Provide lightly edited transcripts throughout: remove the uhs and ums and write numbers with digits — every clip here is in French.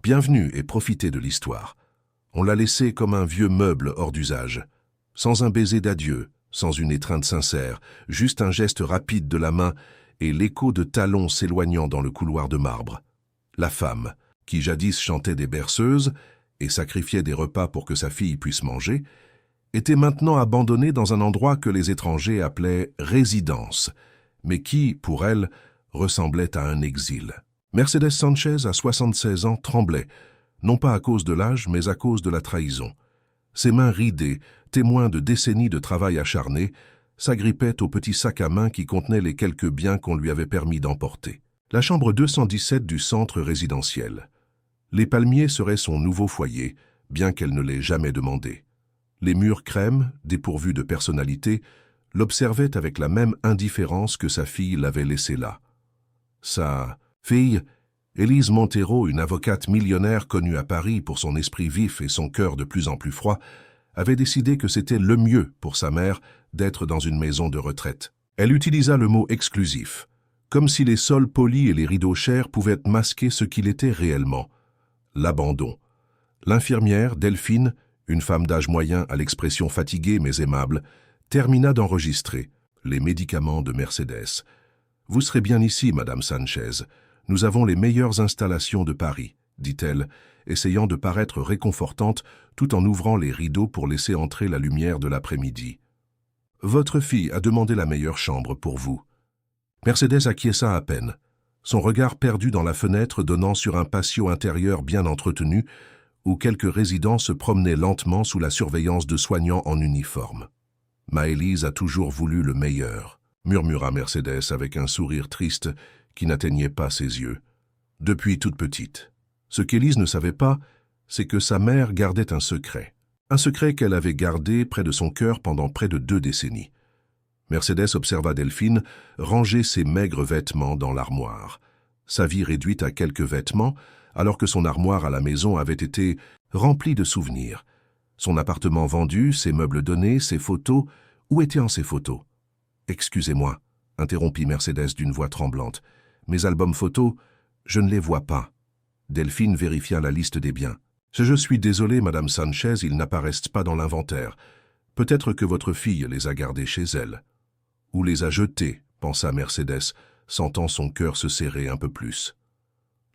Bienvenue et profitez de l'histoire. On l'a laissé comme un vieux meuble hors d'usage. Sans un baiser d'adieu, sans une étreinte sincère, juste un geste rapide de la main et l'écho de talons s'éloignant dans le couloir de marbre. La femme, qui jadis chantait des berceuses et sacrifiait des repas pour que sa fille puisse manger, était maintenant abandonnée dans un endroit que les étrangers appelaient « résidence », mais qui, pour elle, ressemblait à un exil. Mercedes Sanchez, à 76 ans, tremblait, non pas à cause de l'âge, mais à cause de la trahison. Ses mains ridées, témoins de décennies de travail acharné, s'agrippaient au petit sac à main qui contenait les quelques biens qu'on lui avait permis d'emporter. La chambre 217 du centre résidentiel. Les palmiers seraient son nouveau foyer, bien qu'elle ne l'ait jamais demandé. Les murs crème, dépourvus de personnalité, l'observaient avec la même indifférence que sa fille l'avait laissé là. Sa fille, Élise Montero, une avocate millionnaire connue à Paris pour son esprit vif et son cœur de plus en plus froid, avait décidé que c'était le mieux pour sa mère d'être dans une maison de retraite. Elle utilisa le mot exclusif, comme si les sols polis et les rideaux chers pouvaient masquer ce qu'il était réellement, l'abandon. L'infirmière, Delphine, une femme d'âge moyen à l'expression fatiguée mais aimable, termina d'enregistrer les médicaments de Mercedes. « Vous serez bien ici, Madame Sanchez. Nous avons les meilleures installations de Paris, » dit-elle, essayant de paraître réconfortante tout en ouvrant les rideaux pour laisser entrer la lumière de l'après-midi. « Votre fille a demandé la meilleure chambre pour vous. » Mercedes acquiesça à peine, son regard perdu dans la fenêtre donnant sur un patio intérieur bien entretenu où quelques résidents se promenaient lentement sous la surveillance de soignants en uniforme. « Maëlys a toujours voulu le meilleur », murmura Mercedes avec un sourire triste qui n'atteignait pas ses yeux. Depuis toute petite. Ce qu'Élise ne savait pas, c'est que sa mère gardait un secret qu'elle avait gardé près de son cœur pendant près de 2 décennies. Mercedes observa Delphine ranger ses maigres vêtements dans l'armoire. Sa vie réduite à quelques vêtements, alors que son armoire à la maison avait été remplie de souvenirs. Son appartement vendu, ses meubles donnés, ses photos. Où étaient ces photos? « Excusez-moi, » interrompit Mercedes d'une voix tremblante. « Mes albums photos, je ne les vois pas. » Delphine vérifia la liste des biens. « Je suis désolé, Madame Sanchez, ils n'apparaissent pas dans l'inventaire. Peut-être que votre fille les a gardés chez elle. » « Ou les a jetés, » pensa Mercedes, sentant son cœur se serrer un peu plus.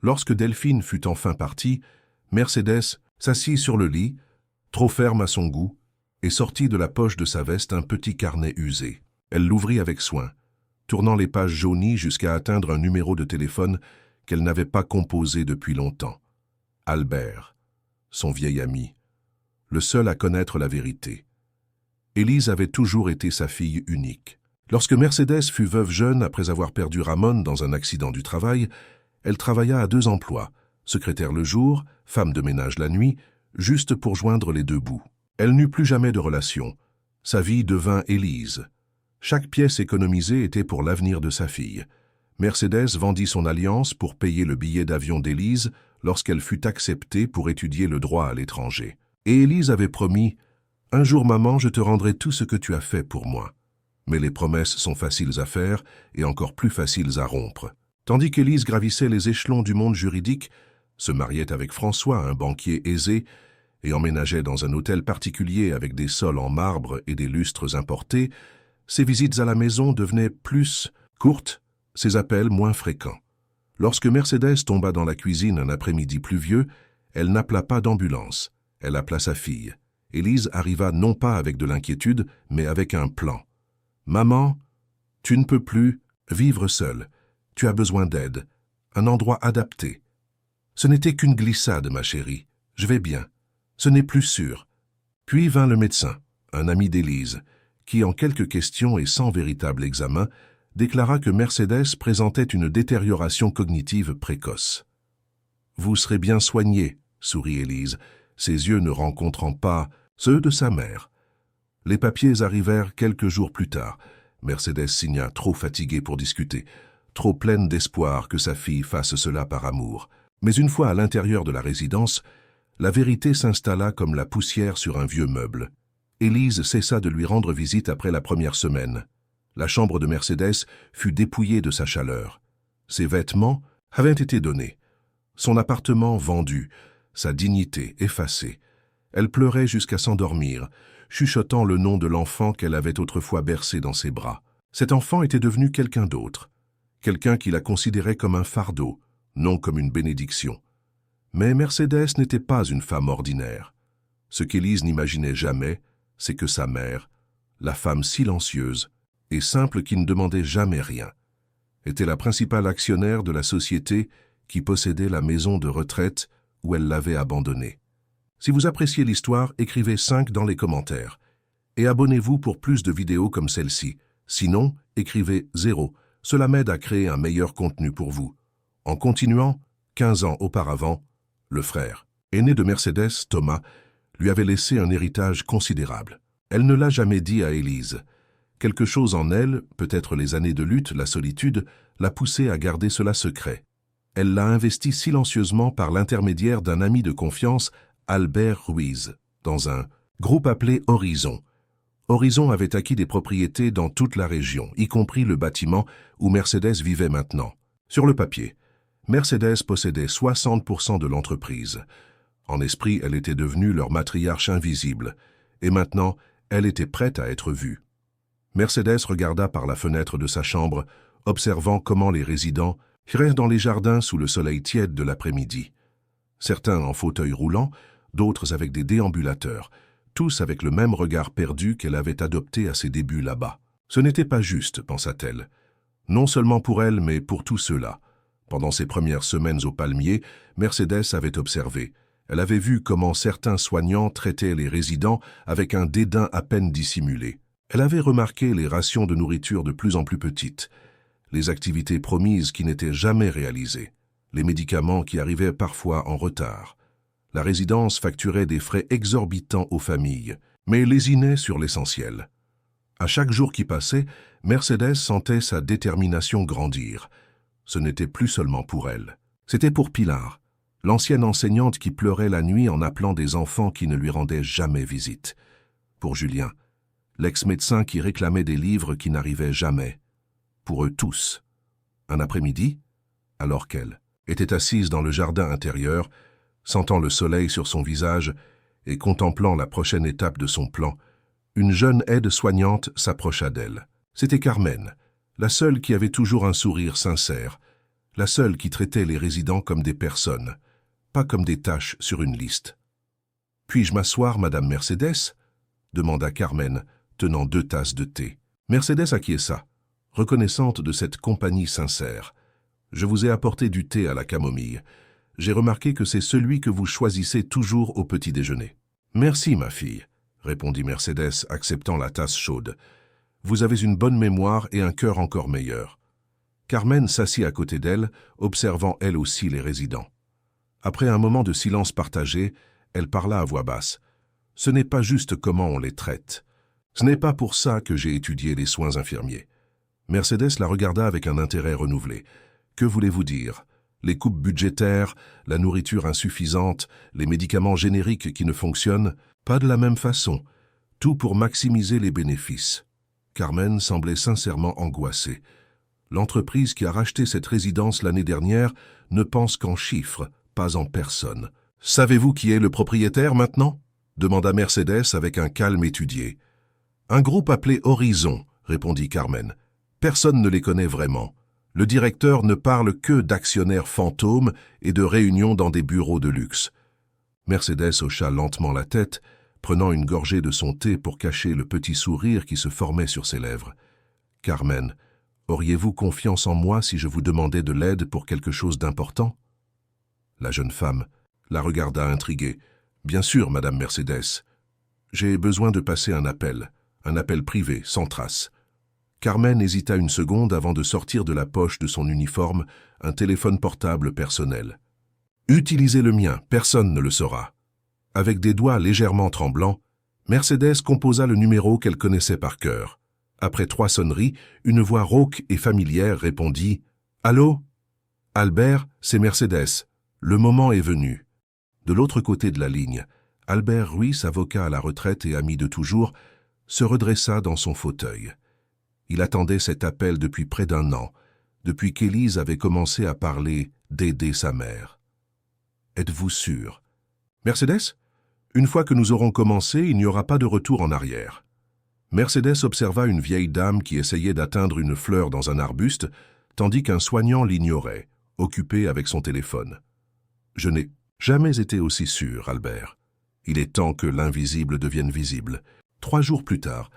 Lorsque Delphine fut enfin partie, Mercedes s'assit sur le lit, trop ferme à son goût, et sortit de la poche de sa veste un petit carnet usé. Elle l'ouvrit avec soin, tournant les pages jaunies jusqu'à atteindre un numéro de téléphone qu'elle n'avait pas composé depuis longtemps. Albert, son vieil ami, le seul à connaître la vérité. Élise avait toujours été sa fille unique. Lorsque Mercedes fut veuve jeune après avoir perdu Ramon dans un accident du travail, elle travailla à 2 emplois, secrétaire le jour, femme de ménage la nuit, juste pour joindre les 2 bouts. Elle n'eut plus jamais de relation. Sa vie devint Élise. Chaque pièce économisée était pour l'avenir de sa fille. Mercedes vendit son alliance pour payer le billet d'avion d'Élise lorsqu'elle fut acceptée pour étudier le droit à l'étranger. Et Élise avait promis « Un jour, maman, je te rendrai tout ce que tu as fait pour moi. » Mais les promesses sont faciles à faire et encore plus faciles à rompre. Tandis qu'Élise gravissait les échelons du monde juridique, se mariait avec François, un banquier aisé, et emménageait dans un hôtel particulier avec des sols en marbre et des lustres importés, ses visites à la maison devenaient plus courtes, ses appels moins fréquents. Lorsque Mercedes tomba dans la cuisine un après-midi pluvieux, elle n'appela pas d'ambulance. Elle appela sa fille. Élise arriva non pas avec de l'inquiétude, mais avec un plan. « Maman, tu ne peux plus vivre seule. Tu as besoin d'aide, un endroit adapté. » Ce n'était qu'une glissade, ma chérie. Je vais bien. Ce n'est plus sûr. Puis vint le médecin, un ami d'Élise, qui, en quelques questions et sans véritable examen, déclara que Mercedes présentait une détérioration cognitive précoce. « Vous serez bien soignée, » sourit Élise, ses yeux ne rencontrant pas ceux de sa mère. Les papiers arrivèrent quelques jours plus tard. Mercedes signa, trop fatiguée pour discuter, trop pleine d'espoir que sa fille fasse cela par amour. Mais une fois à l'intérieur de la résidence, la vérité s'installa comme la poussière sur un vieux meuble. Élise cessa de lui rendre visite après la première semaine. La chambre de Mercedes fut dépouillée de sa chaleur. Ses vêtements avaient été donnés. Son appartement vendu, sa dignité effacée. Elle pleurait jusqu'à s'endormir, chuchotant le nom de l'enfant qu'elle avait autrefois bercé dans ses bras. Cet enfant était devenu quelqu'un d'autre, quelqu'un qui la considérait comme un fardeau, non comme une bénédiction. Mais Mercedes n'était pas une femme ordinaire. Ce qu'Élise n'imaginait jamais, c'est que sa mère, la femme silencieuse et simple qui ne demandait jamais rien, était la principale actionnaire de la société qui possédait la maison de retraite où elle l'avait abandonnée. Si vous appréciez l'histoire, écrivez 5 dans les commentaires. Et abonnez-vous pour plus de vidéos comme celle-ci. Sinon, écrivez 0. Cela m'aide à créer un meilleur contenu pour vous. En continuant, 15 ans auparavant, le frère aîné de Mercedes, Thomas, lui avait laissé un héritage considérable. Elle ne l'a jamais dit à Élise. Quelque chose en elle, peut-être les années de lutte, la solitude, l'a poussée à garder cela secret. Elle l'a investi silencieusement par l'intermédiaire d'un ami de confiance, Albert Ruiz, dans un groupe appelé Horizon. Horizon avait acquis des propriétés dans toute la région, y compris le bâtiment où Mercedes vivait maintenant. Sur le papier, Mercedes possédait 60% de l'entreprise. En esprit, elle était devenue leur matriarche invisible, et maintenant, elle était prête à être vue. Mercedes regarda par la fenêtre de sa chambre, observant comment les résidents erraient dans les jardins sous le soleil tiède de l'après-midi. Certains en fauteuil roulant, d'autres avec des déambulateurs, tous avec le même regard perdu qu'elle avait adopté à ses débuts là-bas. Ce n'était pas juste, pensa-t-elle. Non seulement pour elle, mais pour tous ceux-là. Pendant ses premières semaines au Palmier, Mercedes avait observé. Elle avait vu comment certains soignants traitaient les résidents avec un dédain à peine dissimulé. Elle avait remarqué les rations de nourriture de plus en plus petites, les activités promises qui n'étaient jamais réalisées, les médicaments qui arrivaient parfois en retard. La résidence facturait des frais exorbitants aux familles, mais lésinait sur l'essentiel. À chaque jour qui passait, Mercedes sentait sa détermination grandir. Ce n'était plus seulement pour elle. C'était pour Pilar, l'ancienne enseignante qui pleurait la nuit en appelant des enfants qui ne lui rendaient jamais visite. Pour Julien, l'ex-médecin qui réclamait des livres qui n'arrivaient jamais. Pour eux tous. Un après-midi, alors qu'elle était assise dans le jardin intérieur, sentant le soleil sur son visage et contemplant la prochaine étape de son plan, une jeune aide-soignante s'approcha d'elle. C'était Carmen, la seule qui avait toujours un sourire sincère, la seule qui traitait les résidents comme des personnes, pas comme des tâches sur une liste. « Puis-je m'asseoir, Madame Mercedes ?» demanda Carmen, tenant 2 tasses de thé. Mercedes acquiesça, reconnaissante de cette compagnie sincère. « Je vous ai apporté du thé à la camomille. J'ai remarqué que c'est celui que vous choisissez toujours au petit déjeuner. »« Merci, ma fille, » répondit Mercedes, acceptant la tasse chaude. « Vous avez une bonne mémoire et un cœur encore meilleur. » Carmen s'assit à côté d'elle, observant elle aussi les résidents. Après un moment de silence partagé, elle parla à voix basse. « Ce n'est pas juste comment on les traite. Ce n'est pas pour ça que j'ai étudié les soins infirmiers. » Mercedes la regarda avec un intérêt renouvelé. « Que voulez-vous dire ? Les coupes budgétaires, la nourriture insuffisante, les médicaments génériques qui ne fonctionnent, pas de la même façon. Tout pour maximiser les bénéfices. » Carmen semblait sincèrement angoissée. L'entreprise qui a racheté cette résidence l'année dernière ne pense qu'en chiffres, pas en personnes. « Savez-vous qui est le propriétaire maintenant ?» demanda Mercedes avec un calme étudié. « Un groupe appelé Horizon, » répondit Carmen. « Personne ne les connaît vraiment. Le directeur ne parle que d'actionnaires fantômes et de réunions dans des bureaux de luxe. » Mercedes hocha lentement la tête, prenant une gorgée de son thé pour cacher le petit sourire qui se formait sur ses lèvres. « Carmen, auriez-vous confiance en moi si je vous demandais de l'aide pour quelque chose d'important ?» La jeune femme la regarda intriguée. « Bien sûr, Madame Mercedes. J'ai besoin de passer un appel privé, sans trace. » Carmen hésita une seconde avant de sortir de la poche de son uniforme un téléphone portable personnel. « Utilisez le mien, personne ne le saura. » Avec des doigts légèrement tremblants, Mercedes composa le numéro qu'elle connaissait par cœur. Après 3 sonneries, une voix rauque et familière répondit « Allô ? Albert, c'est Mercedes. Le moment est venu. » De l'autre côté de la ligne, Albert Ruiz, avocat à la retraite et ami de toujours, se redressa dans son fauteuil. Il attendait cet appel depuis près d'1 an, depuis qu'Élise avait commencé à parler d'aider sa mère. Êtes-vous sûr? Mercedes? Une fois que nous aurons commencé, il n'y aura pas de retour en arrière. Mercedes observa une vieille dame qui essayait d'atteindre une fleur dans un arbuste, tandis qu'un soignant l'ignorait, occupé avec son téléphone. Je n'ai jamais été aussi sûr, Albert. Il est temps que l'invisible devienne visible. 3 jours plus tard,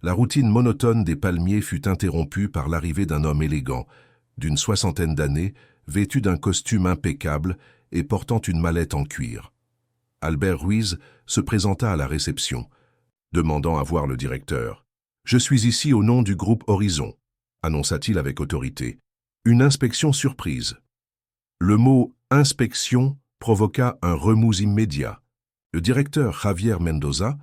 la routine monotone des palmiers fut interrompue par l'arrivée d'un homme élégant, d'une 60aine d'années, vêtu d'un costume impeccable et portant une mallette en cuir. Albert Ruiz se présenta à la réception, demandant à voir le directeur. « Je suis ici au nom du groupe Horizon », annonça-t-il avec autorité. « Une inspection surprise. » Le mot « inspection » provoqua un remous immédiat. Le directeur Javier Mendoza,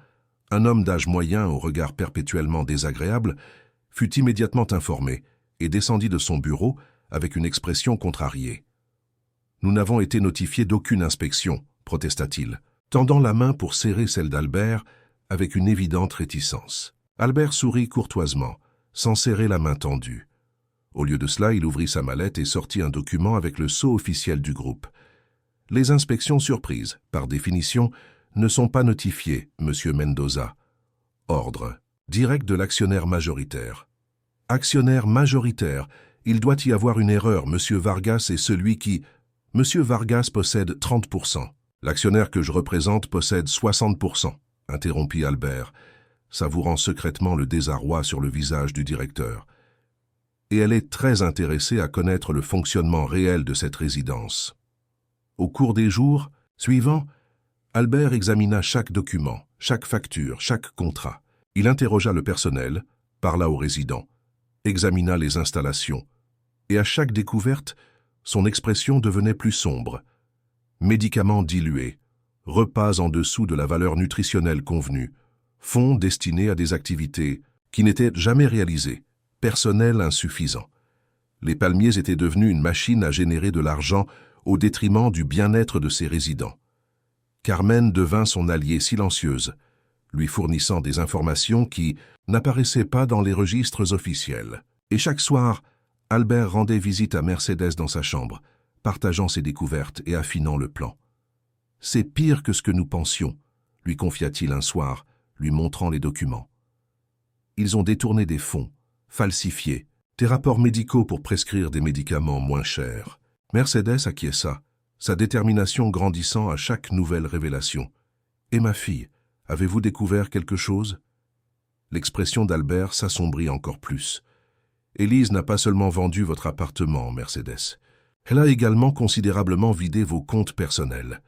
un homme d'âge moyen au regard perpétuellement désagréable, fut immédiatement informé et descendit de son bureau avec une expression contrariée. « Nous n'avons été notifiés d'aucune inspection », protesta-t-il, tendant la main pour serrer celle d'Albert avec une évidente réticence. Albert sourit courtoisement, sans serrer la main tendue. Au lieu de cela, il ouvrit sa mallette et sortit un document avec le sceau officiel du groupe. Les inspections surprises, par définition, ne sont pas notifiées, Monsieur Mendoza. Ordre. Direct de l'actionnaire majoritaire. Actionnaire majoritaire, il doit y avoir une erreur, Monsieur Vargas est celui qui... Monsieur Vargas possède 30%. L'actionnaire que je représente possède 60%, interrompit Albert, savourant secrètement le désarroi sur le visage du directeur. Et elle est très intéressée à connaître le fonctionnement réel de cette résidence. Au cours des jours suivants, Albert examina chaque document, chaque facture, chaque contrat. Il interrogea le personnel, parla aux résidents, examina les installations, et à chaque découverte, son expression devenait plus sombre. Médicaments dilués, repas en dessous de la valeur nutritionnelle convenue, fonds destinés à des activités qui n'étaient jamais réalisées, personnel insuffisant. Les palmiers étaient devenus une machine à générer de l'argent au détriment du bien-être de ses résidents. Carmen devint son alliée silencieuse, lui fournissant des informations qui n'apparaissaient pas dans les registres officiels. Et chaque soir, Albert rendait visite à Mercedes dans sa chambre, partageant ses découvertes et affinant le plan. « C'est pire que ce que nous pensions », lui confia-t-il un soir, lui montrant les documents. « Ils ont détourné des fonds, falsifié, des rapports médicaux pour prescrire des médicaments moins chers. » Mercedes acquiesça, sa détermination grandissant à chaque nouvelle révélation. « Et ma fille, avez-vous découvert quelque chose ?» L'expression d'Albert s'assombrit encore plus. « Élise n'a pas seulement vendu votre appartement, Mercedes. Elle a également considérablement vidé vos comptes personnels.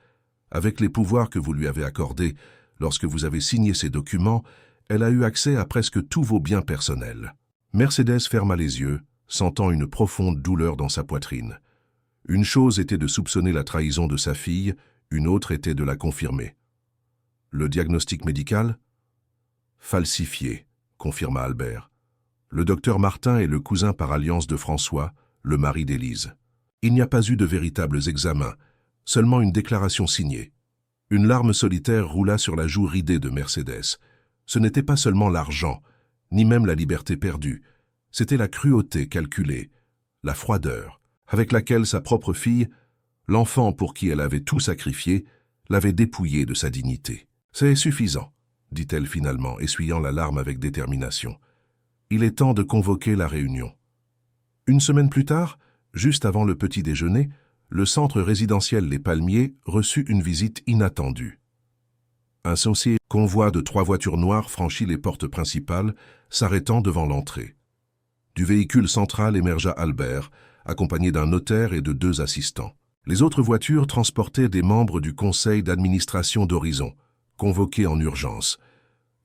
Avec les pouvoirs que vous lui avez accordés lorsque vous avez signé ces documents, elle a eu accès à presque tous vos biens personnels. » Mercedes ferma les yeux, sentant une profonde douleur dans sa poitrine. Une chose était de soupçonner la trahison de sa fille, une autre était de la confirmer. Le diagnostic médical ? Falsifié, confirma Albert. Le docteur Martin est le cousin par alliance de François, le mari d'Élise. Il n'y a pas eu de véritables examens, seulement une déclaration signée. Une larme solitaire roula sur la joue ridée de Mercedes. Ce n'était pas seulement l'argent, ni même la liberté perdue, c'était la cruauté calculée, la froideur, avec laquelle sa propre fille, l'enfant pour qui elle avait tout sacrifié, l'avait dépouillée de sa dignité. « C'est suffisant », dit-elle finalement, essuyant la larme avec détermination. « Il est temps de convoquer la réunion. » Une semaine plus tard, juste avant le petit déjeuner, le centre résidentiel Les Palmiers reçut une visite inattendue. Un saucier convoi de 3 voitures noires franchit les portes principales, s'arrêtant devant l'entrée. Du véhicule central émergea Albert, accompagné d'un notaire et de 2 assistants. Les autres voitures transportaient des membres du conseil d'administration d'Horizon, convoqués en urgence.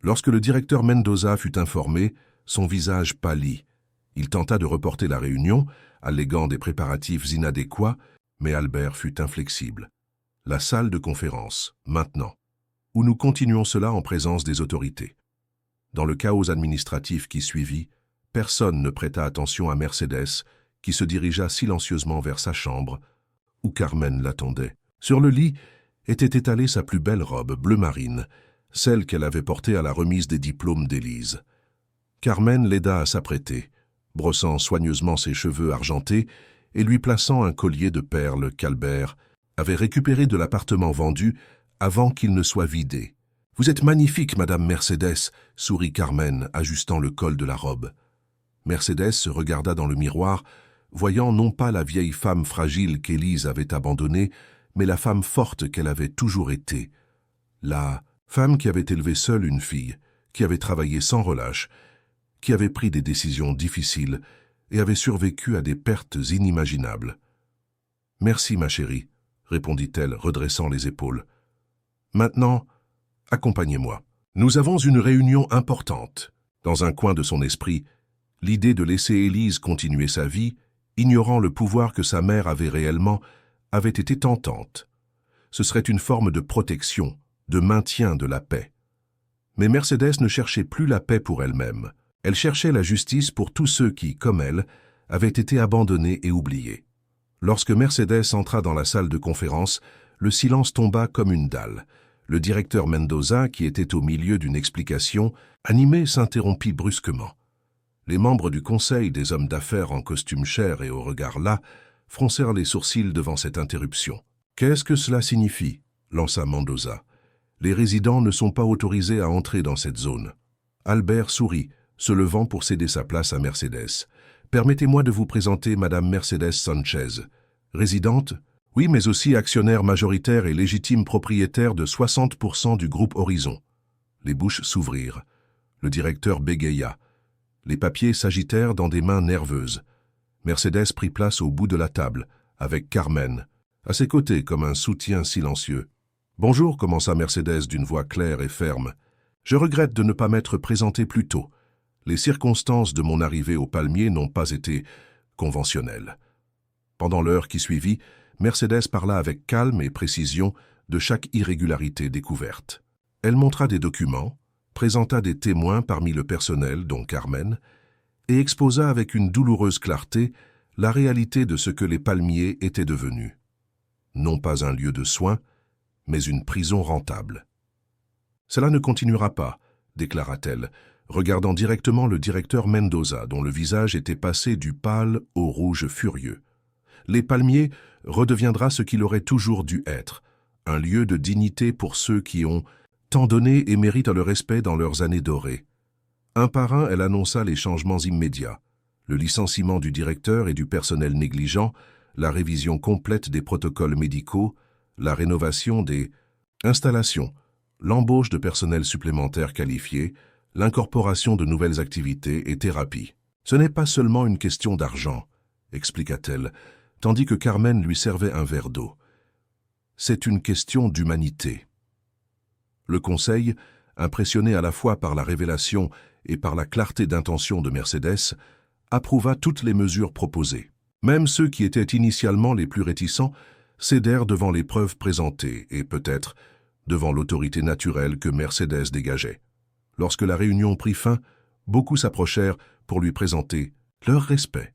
Lorsque le directeur Mendoza fut informé, son visage pâlit. Il tenta de reporter la réunion, alléguant des préparatifs inadéquats, mais Albert fut inflexible. La salle de conférence, maintenant. Où nous continuons cela en présence des autorités. Dans le chaos administratif qui suivit, personne ne prêta attention à Mercedes, qui se dirigea silencieusement vers sa chambre, où Carmen l'attendait. Sur le lit était étalée sa plus belle robe bleu marine, celle qu'elle avait portée à la remise des diplômes d'Élise. Carmen l'aida à s'apprêter, brossant soigneusement ses cheveux argentés et lui plaçant un collier de perles qu'Albert avait récupéré de l'appartement vendu avant qu'il ne soit vidé. « Vous êtes magnifique, Madame Mercedes », sourit Carmen, ajustant le col de la robe. Mercedes se regarda dans le miroir, voyant non pas la vieille femme fragile qu'Élise avait abandonnée, mais la femme forte qu'elle avait toujours été. La femme qui avait élevé seule une fille, qui avait travaillé sans relâche, qui avait pris des décisions difficiles et avait survécu à des pertes inimaginables. « Merci, ma chérie », répondit-elle, redressant les épaules. « Maintenant, accompagnez-moi. Nous avons une réunion importante. » Dans un coin de son esprit, l'idée de laisser Élise continuer sa vie, ignorant le pouvoir que sa mère avait réellement, avait été tentante. Ce serait une forme de protection, de maintien de la paix. Mais Mercedes ne cherchait plus la paix pour elle-même. Elle cherchait la justice pour tous ceux qui, comme elle, avaient été abandonnés et oubliés. Lorsque Mercedes entra dans la salle de conférence, le silence tomba comme une dalle. Le directeur Mendoza, qui était au milieu d'une explication, animé, s'interrompit brusquement. Les membres du conseil des hommes d'affaires en costume cher et au regard las froncèrent les sourcils devant cette interruption. « Qu'est-ce que cela signifie » lança Mendoza. « Les résidents ne sont pas autorisés à entrer dans cette zone. » Albert sourit, se levant pour céder sa place à Mercedes. « Permettez-moi de vous présenter Madame Mercedes Sanchez. Résidente ? Oui, mais aussi actionnaire majoritaire et légitime propriétaire de 60% du groupe Horizon. » Les bouches s'ouvrirent. Le directeur bégaya. Les papiers s'agitèrent dans des mains nerveuses. Mercedes prit place au bout de la table, avec Carmen, à ses côtés comme un soutien silencieux. « Bonjour », commença Mercedes d'une voix claire et ferme. « Je regrette de ne pas m'être présenté plus tôt. Les circonstances de mon arrivée au Palmier n'ont pas été conventionnelles. » Pendant l'heure qui suivit, Mercedes parla avec calme et précision de chaque irrégularité découverte. Elle montra des documents, présenta des témoins parmi le personnel, dont Carmen, et exposa avec une douloureuse clarté la réalité de ce que les Palmiers étaient devenus. Non pas un lieu de soins, mais une prison rentable. « Cela ne continuera pas », déclara-t-elle, regardant directement le directeur Mendoza, dont le visage était passé du pâle au rouge furieux. « Les Palmiers redeviendra ce qu'il aurait toujours dû être, un lieu de dignité pour ceux qui ont tant donné et méritent le respect dans leurs années dorées. » Un par un, elle annonça les changements immédiats, le licenciement du directeur et du personnel négligent, la révision complète des protocoles médicaux, la rénovation des installations, l'embauche de personnel supplémentaire qualifié, l'incorporation de nouvelles activités et thérapies. « Ce n'est pas seulement une question d'argent », expliqua-t-elle, tandis que Carmen lui servait un verre d'eau. « C'est une question d'humanité. » Le conseil, impressionné à la fois par la révélation et par la clarté d'intention de Mercedes, approuva toutes les mesures proposées. Même ceux qui étaient initialement les plus réticents cédèrent devant les preuves présentées et peut-être devant l'autorité naturelle que Mercedes dégageait. Lorsque la réunion prit fin, beaucoup s'approchèrent pour lui présenter leur respect.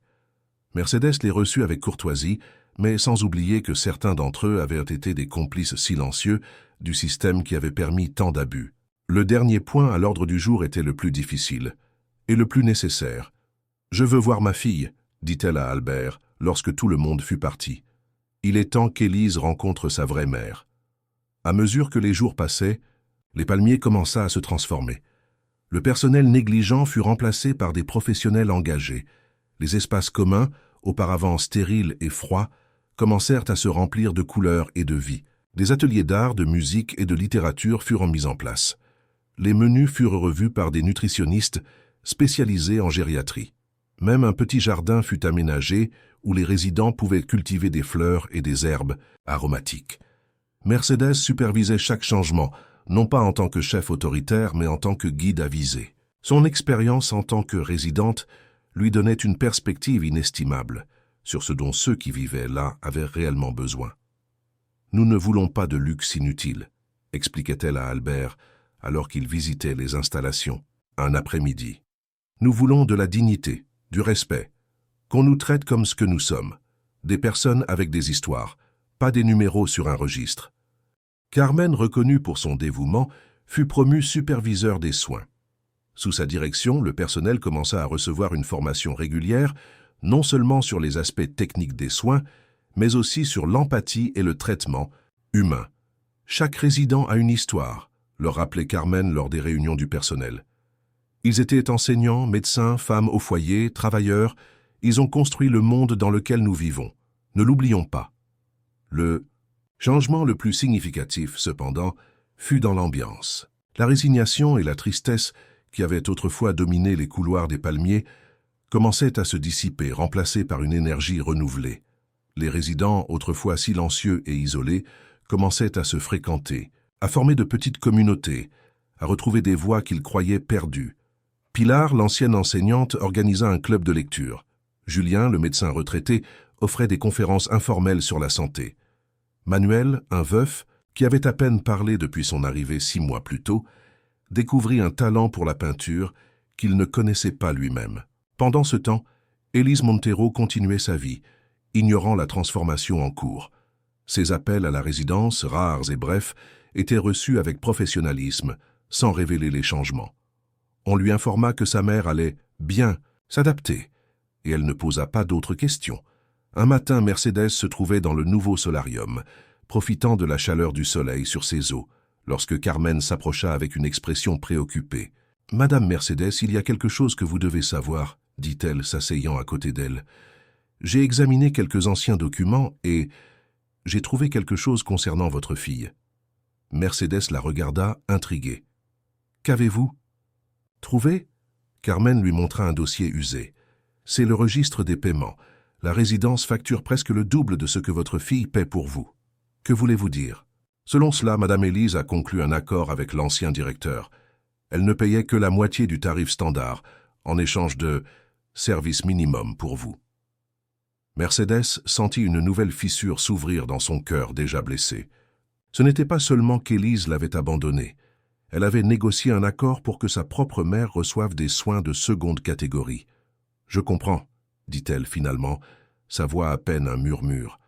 Mercedes les reçut avec courtoisie, mais sans oublier que certains d'entre eux avaient été des complices silencieux du système qui avait permis tant d'abus. Le dernier point à l'ordre du jour était le plus difficile et le plus nécessaire. « Je veux voir ma fille », dit-elle à Albert, lorsque tout le monde fut parti. « Il est temps qu'Élise rencontre sa vraie mère. » À mesure que les jours passaient, les Palmiers commença à se transformer. Le personnel négligent fut remplacé par des professionnels engagés. Les espaces communs, auparavant stériles et froids, commencèrent à se remplir de couleurs et de vie. Des ateliers d'art, de musique et de littérature furent mis en place. Les menus furent revus par des nutritionnistes spécialisés en gériatrie. Même un petit jardin fut aménagé où les résidents pouvaient cultiver des fleurs et des herbes aromatiques. Mercedes supervisait chaque changement, non pas en tant que chef autoritaire, mais en tant que guide avisé. Son expérience en tant que résidente lui donnait une perspective inestimable sur ce dont ceux qui vivaient là avaient réellement besoin. « Nous ne voulons pas de luxe inutile », expliquait-elle à Albert alors qu'il visitait les installations, un après-midi. « Nous voulons de la dignité, du respect, qu'on nous traite comme ce que nous sommes, des personnes avec des histoires, pas des numéros sur un registre. » Carmen, reconnue pour son dévouement, fut promue superviseur des soins. Sous sa direction, le personnel commença à recevoir une formation régulière, non seulement sur les aspects techniques des soins, mais aussi sur l'empathie et le traitement humain. Chaque résident a une histoire, leur rappelait Carmen lors des réunions du personnel. Ils étaient enseignants, médecins, femmes au foyer, travailleurs. Ils ont construit le monde dans lequel nous vivons. Ne l'oublions pas. Le changement le plus significatif, cependant, fut dans l'ambiance. La résignation et la tristesse qui avaient autrefois dominé les couloirs des palmiers commençaient à se dissiper, remplacées par une énergie renouvelée. Les résidents, autrefois silencieux et isolés, commençaient à se fréquenter, à former de petites communautés, à retrouver des voix qu'ils croyaient perdues. Pilar, l'ancienne enseignante, organisa un club de lecture. Julien, le médecin retraité, offrait des conférences informelles sur la santé. Manuel, un veuf, qui avait à peine parlé depuis son arrivée 6 mois plus tôt, découvrit un talent pour la peinture qu'il ne connaissait pas lui-même. Pendant ce temps, Élise Montero continuait sa vie, ignorant la transformation en cours. Ses appels à la résidence, rares et brefs, étaient reçus avec professionnalisme, sans révéler les changements. On lui informa que sa mère allait bien s'adapter, et elle ne posa pas d'autres questions. Un matin, Mercedes se trouvait dans le nouveau solarium, profitant de la chaleur du soleil sur ses os, lorsque Carmen s'approcha avec une expression préoccupée. « Madame Mercedes, il y a quelque chose que vous devez savoir, » dit-elle, s'asseyant à côté d'elle. « J'ai examiné quelques anciens documents et j'ai trouvé quelque chose concernant votre fille. » Mercedes la regarda, intriguée. « Qu'avez-vous » « Trouvé ?» Carmen lui montra un dossier usé. « C'est le registre des paiements. La résidence facture presque le double de ce que votre fille paie pour vous. Que voulez-vous dire ?» Selon cela, Madame Élise a conclu un accord avec l'ancien directeur. Elle ne payait que la moitié du tarif standard, en échange de service minimum pour vous. Mercedes sentit une nouvelle fissure s'ouvrir dans son cœur déjà blessé. Ce n'était pas seulement qu'Élise l'avait abandonnée. Elle avait négocié un accord pour que sa propre mère reçoive des soins de seconde catégorie. « Je comprends », dit-elle finalement, sa voix à peine un murmure.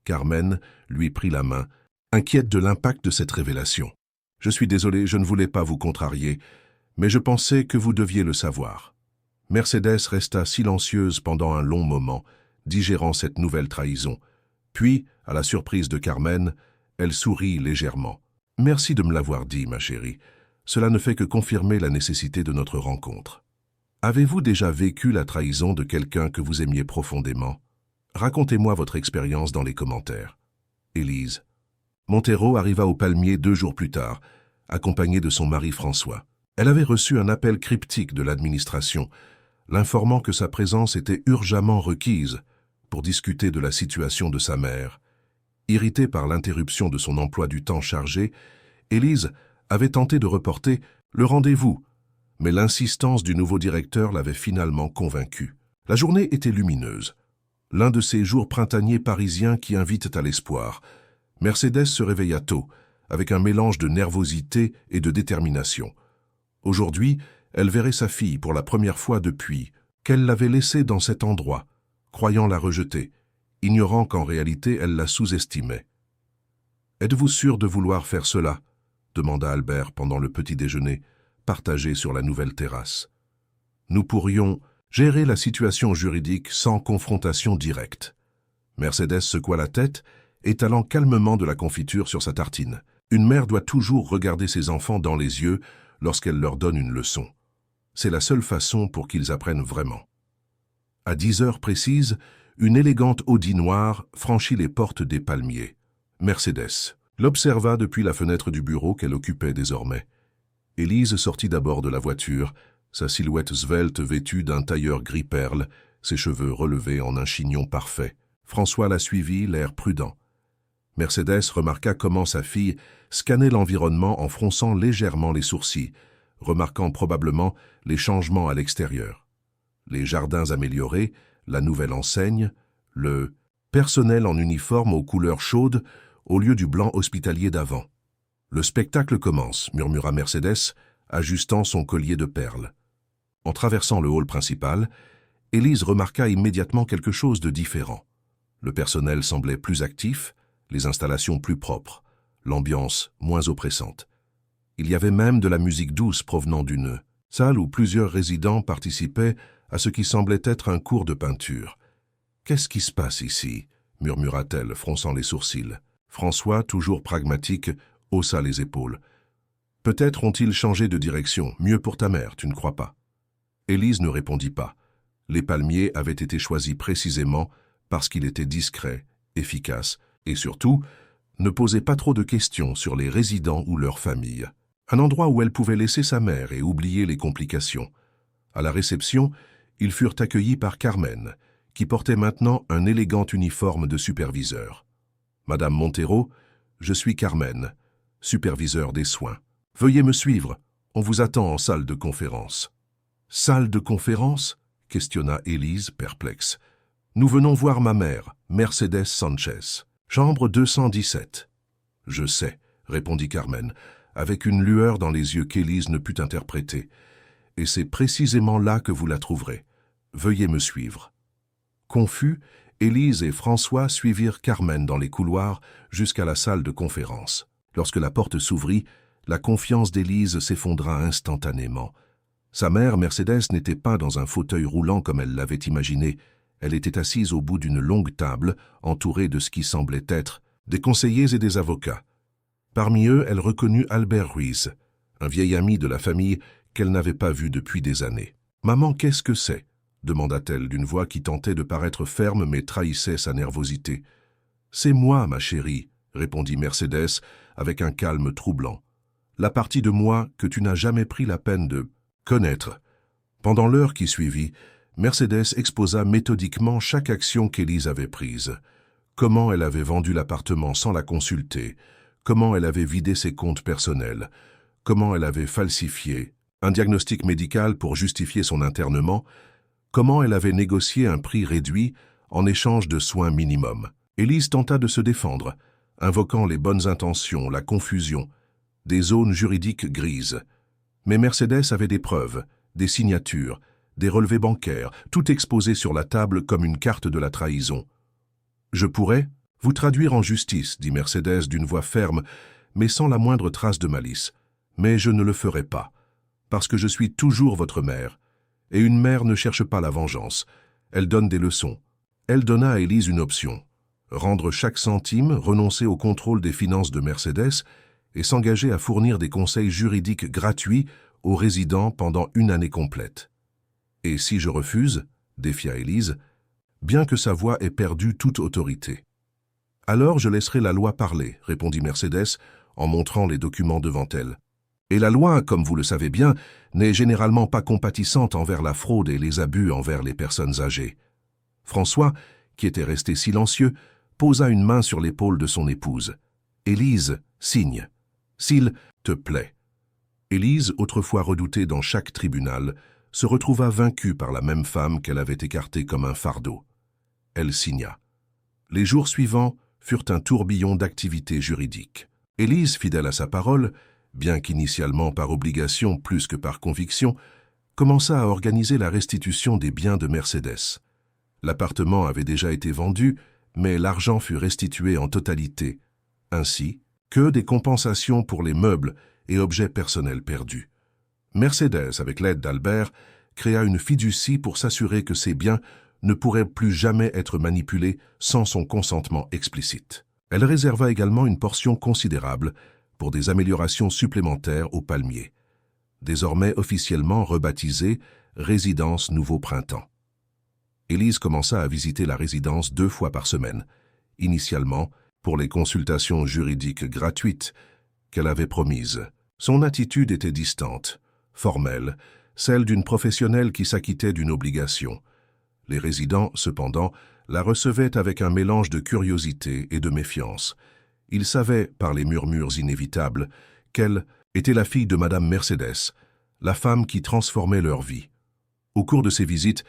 Carmen lui prit la main, inquiète de l'impact de cette révélation. « Je suis désolé, je ne voulais pas vous contrarier, mais je pensais que vous deviez le savoir. » Mercedes resta silencieuse pendant un long moment, digérant cette nouvelle trahison. Puis, à la surprise de Carmen, elle sourit légèrement. « Merci de me l'avoir dit, ma chérie. Cela ne fait que confirmer la nécessité de notre rencontre. Avez-vous déjà vécu la trahison de quelqu'un que vous aimiez profondément? Racontez-moi votre expérience dans les commentaires. » Élise. Montero arriva au Palmier 2 jours plus tard, accompagnée de son mari François. Elle avait reçu un appel cryptique de l'administration, l'informant que sa présence était urgemment requise pour discuter de la situation de sa mère. Irritée par l'interruption de son emploi du temps chargé, Élise avait tenté de reporter le rendez-vous, mais l'insistance du nouveau directeur l'avait finalement convaincue. La journée était lumineuse, l'un de ces jours printaniers parisiens qui invitent à l'espoir. Mercedes se réveilla tôt, avec un mélange de nervosité et de détermination. Aujourd'hui, elle verrait sa fille pour la première fois depuis qu'elle l'avait laissée dans cet endroit, croyant la rejeter, ignorant qu'en réalité elle la sous-estimait. « Êtes-vous sûr de vouloir faire cela ?» demanda Albert pendant le petit déjeuner, partagé sur la nouvelle terrasse. « Nous pourrions gérer la situation juridique sans confrontation directe. » Mercedes secoua la tête, étalant calmement de la confiture sur sa tartine. Une mère doit toujours regarder ses enfants dans les yeux lorsqu'elle leur donne une leçon. C'est la seule façon pour qu'ils apprennent vraiment. À 10 heures précises, une élégante Audi noire franchit les portes des Palmiers. Mercedes l'observa depuis la fenêtre du bureau qu'elle occupait désormais. Élise sortit d'abord de la voiture, sa silhouette svelte vêtue d'un tailleur gris perle, ses cheveux relevés en un chignon parfait. François la suivit, l'air prudent. Mercedes remarqua comment sa fille scannait l'environnement en fronçant légèrement les sourcils, remarquant probablement les changements à l'extérieur. Les jardins améliorés, la nouvelle enseigne, le personnel en uniforme aux couleurs chaudes au lieu du blanc hospitalier d'avant. « Le spectacle commence », murmura Mercedes, ajustant son collier de perles. En traversant le hall principal, Élise remarqua immédiatement quelque chose de différent. Le personnel semblait plus actif, les installations plus propres, l'ambiance moins oppressante. Il y avait même de la musique douce provenant d'une salle où plusieurs résidents participaient à ce qui semblait être un cours de peinture. « Qu'est-ce qui se passe ici ?» murmura-t-elle, fronçant les sourcils. François, toujours pragmatique, haussa les épaules. Peut-être ont-ils changé de direction, mieux pour ta mère, tu ne crois pas? Élise ne répondit pas. Les palmiers avaient été choisis précisément parce qu'il était discret, efficace et surtout ne posait pas trop de questions sur les résidents ou leur famille. Un endroit où elle pouvait laisser sa mère et oublier les complications. À la réception, ils furent accueillis par Carmen, qui portait maintenant un élégant uniforme de superviseur. « Madame Montero, je suis Carmen, superviseur des soins. Veuillez me suivre, on vous attend en salle de conférence. » « Salle de conférence ?» questionna Élise, perplexe. « Nous venons voir ma mère, Mercedes Sanchez. Chambre 217. »« Je sais, » répondit Carmen, avec une lueur dans les yeux qu'Élise ne put interpréter. « Et c'est précisément là que vous la trouverez. Veuillez me suivre. » Confus, Élise et François suivirent Carmen dans les couloirs jusqu'à la salle de conférence. Lorsque la porte s'ouvrit, la confiance d'Élise s'effondra instantanément. Sa mère, Mercedes, n'était pas dans un fauteuil roulant comme elle l'avait imaginé. Elle était assise au bout d'une longue table, entourée de ce qui semblait être des conseillers et des avocats. Parmi eux, elle reconnut Albert Ruiz, un vieil ami de la famille qu'elle n'avait pas vu depuis des années. « Maman, qu'est-ce que c'est ?» demanda-t-elle d'une voix qui tentait de paraître ferme mais trahissait sa nervosité. « C'est moi, ma chérie, » répondit Mercedes avec un calme troublant. « La partie de moi que tu n'as jamais pris la peine de connaître. » Pendant l'heure qui suivit, Mercedes exposa méthodiquement chaque action qu'Élise avait prise. Comment elle avait vendu l'appartement sans la consulter, comment elle avait vidé ses comptes personnels, comment elle avait falsifié un diagnostic médical pour justifier son internement, comment elle avait négocié un prix réduit en échange de soins minimums. Élise tenta de se défendre, invoquant les bonnes intentions, la confusion, des zones juridiques grises. Mais Mercedes avait des preuves, des signatures, des relevés bancaires, tout exposé sur la table comme une carte de la trahison. « Je pourrais vous traduire en justice, » dit Mercedes d'une voix ferme, mais sans la moindre trace de malice. « Mais je ne le ferai pas, parce que je suis toujours votre mère. Et une mère ne cherche pas la vengeance, elle donne des leçons. » Elle donna à Élise une option, rendre chaque centime, renoncer au contrôle des finances de Mercedes et s'engager à fournir des conseils juridiques gratuits aux résidents pendant une année complète. « Et si je refuse ?» défia Élise, bien que sa voix ait perdu toute autorité. « Alors je laisserai la loi parler, » répondit Mercedes en montrant les documents devant elle. « Et la loi, comme vous le savez bien, n'est généralement pas compatissante envers la fraude et les abus envers les personnes âgées. » François, qui était resté silencieux, posa une main sur l'épaule de son épouse. « Élise, signe. S'il te plaît. » Élise, autrefois redoutée dans chaque tribunal, se retrouva vaincue par la même femme qu'elle avait écartée comme un fardeau. Elle signa. Les jours suivants furent un tourbillon d'activités juridiques. Élise, fidèle à sa parole, bien qu'initialement par obligation plus que par conviction, commença à organiser la restitution des biens de Mercedes. L'appartement avait déjà été vendu, mais l'argent fut restitué en totalité, ainsi que des compensations pour les meubles et objets personnels perdus. Mercedes, avec l'aide d'Albert, créa une fiducie pour s'assurer que ces biens ne pourraient plus jamais être manipulés sans son consentement explicite. Elle réserva également une portion considérable pour des améliorations supplémentaires au palmier, désormais officiellement rebaptisée Résidence Nouveau Printemps. Élise commença à visiter la résidence 2 fois par semaine, initialement pour les consultations juridiques gratuites qu'elle avait promises. Son attitude était distante, formelle, celle d'une professionnelle qui s'acquittait d'une obligation. Les résidents, cependant, la recevaient avec un mélange de curiosité et de méfiance. Ils savaient, par les murmures inévitables, qu'elle était la fille de Madame Mercedes, la femme qui transformait leur vie. Au cours de ces visites,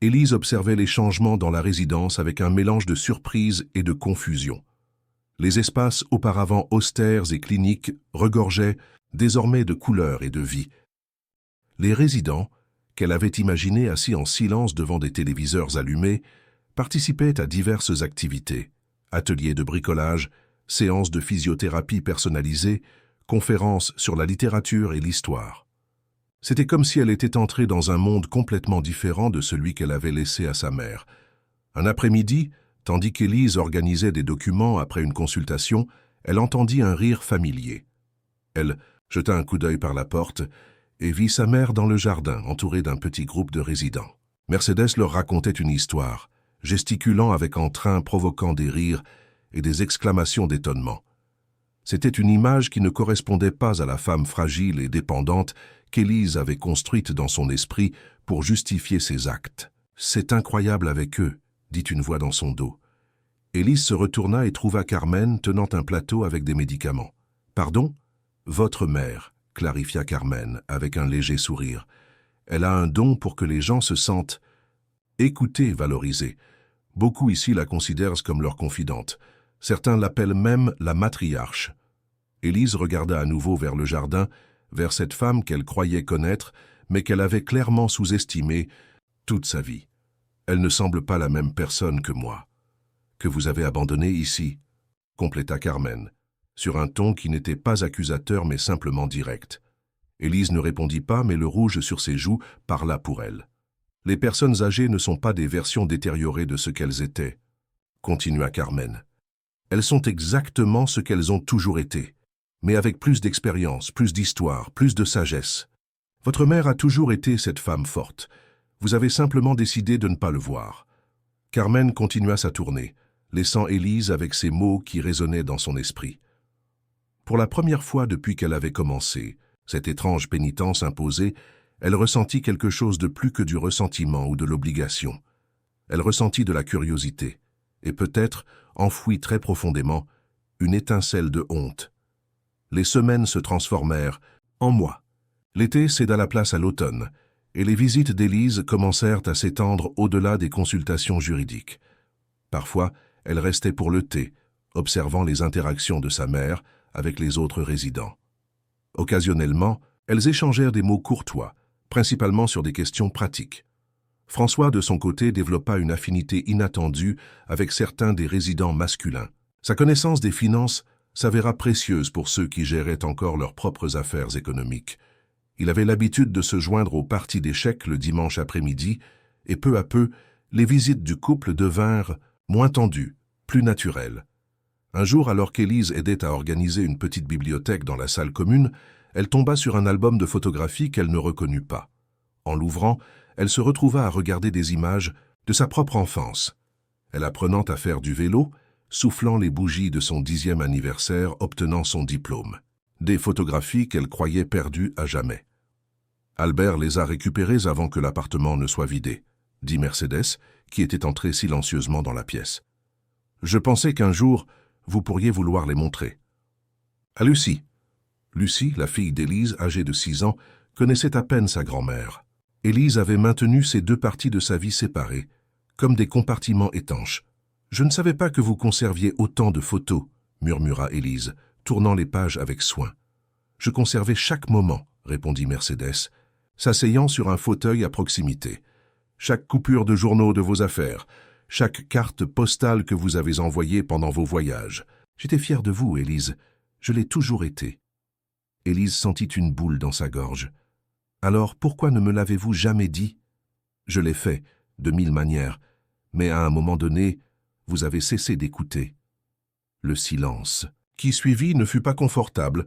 Élise observait les changements dans la résidence avec un mélange de surprise et de confusion. Les espaces auparavant austères et cliniques regorgeaient désormais de couleurs et de vie. Les résidents, qu'elle avait imaginés assis en silence devant des téléviseurs allumés, participaient à diverses activités, ateliers de bricolage, séances de physiothérapie personnalisées, conférences sur la littérature et l'histoire. C'était comme si elle était entrée dans un monde complètement différent de celui qu'elle avait laissé à sa mère. Un après-midi, Tandis qu'Élise organisait des documents après une consultation, elle entendit un rire familier. Elle jeta un coup d'œil par la porte et vit sa mère dans le jardin, entourée d'un petit groupe de résidents. Mercedes leur racontait une histoire, gesticulant avec entrain, provoquant des rires et des exclamations d'étonnement. C'était une image qui ne correspondait pas à la femme fragile et dépendante qu'Élise avait construite dans son esprit pour justifier ses actes. « C'est incroyable avec eux », dit une voix dans son dos. Élise se retourna et trouva Carmen tenant un plateau avec des médicaments. « Pardon ? Votre mère », clarifia Carmen avec un léger sourire. « Elle a un don pour que les gens se sentent écoutés, valorisés. Beaucoup ici la considèrent comme leur confidente. Certains l'appellent même la matriarche. » Élise regarda à nouveau vers le jardin, vers cette femme qu'elle croyait connaître, mais qu'elle avait clairement sous-estimée toute sa vie. « Elle ne semble pas la même personne que moi. »« Que vous avez abandonné ici » compléta Carmen, sur un ton qui n'était pas accusateur mais simplement direct. Élise ne répondit pas, mais le rouge sur ses joues parla pour elle. « Les personnes âgées ne sont pas des versions détériorées de ce qu'elles étaient, » continua Carmen. « Elles sont exactement ce qu'elles ont toujours été, mais avec plus d'expérience, plus d'histoire, plus de sagesse. Votre mère a toujours été cette femme forte. Vous avez simplement décidé de ne pas le voir. » Carmen continua sa tournée, laissant Élise avec ces mots qui résonnaient dans son esprit. Pour la première fois depuis qu'elle avait commencé, cette étrange pénitence imposée, elle ressentit quelque chose de plus que du ressentiment ou de l'obligation. Elle ressentit de la curiosité, et peut-être, enfouie très profondément, une étincelle de honte. Les semaines se transformèrent en mois. L'été céda la place à l'automne, et les visites d'Élise commencèrent à s'étendre au-delà des consultations juridiques. Parfois, elle restait pour le thé, observant les interactions de sa mère avec les autres résidents. Occasionnellement, elles échangèrent des mots courtois, principalement sur des questions pratiques. François, de son côté, développa une affinité inattendue avec certains des résidents masculins. Sa connaissance des finances s'avéra précieuse pour ceux qui géraient encore leurs propres affaires économiques. Il avait l'habitude de se joindre aux parties d'échecs le dimanche après-midi, et peu à peu, les visites du couple devinrent moins tendues, plus naturelles. Un jour, alors qu'Élise aidait à organiser une petite bibliothèque dans la salle commune, elle tomba sur un album de photographies qu'elle ne reconnut pas. En l'ouvrant, elle se retrouva à regarder des images de sa propre enfance. Elle apprenant à faire du vélo, soufflant les bougies de son 10e anniversaire, obtenant son diplôme. Des photographies qu'elle croyait perdues à jamais. Albert les a récupérées avant que l'appartement ne soit vidé, dit Mercedes, qui était entrée silencieusement dans la pièce. Je pensais qu'un jour, vous pourriez vouloir les montrer. À Lucie. Lucie, la fille d'Élise, âgée de 6 ans, connaissait à peine sa grand-mère. Élise avait maintenu ces deux parties de sa vie séparées, comme des compartiments étanches. « Je ne savais pas que vous conserviez autant de photos, » murmura Élise, tournant les pages avec soin. « Je conservais chaque moment, » répondit Mercedes, s'asseyant sur un fauteuil à proximité. « Chaque coupure de journaux de vos affaires, chaque carte postale que vous avez envoyée pendant vos voyages. J'étais fière de vous, Élise. Je l'ai toujours été. » Élise sentit une boule dans sa gorge. « Alors pourquoi ne me l'avez-vous jamais dit ?»« Je l'ai fait, de 1000 manières, mais à un moment donné, vous avez cessé d'écouter. » Le silence qui suivit ne fut pas confortable,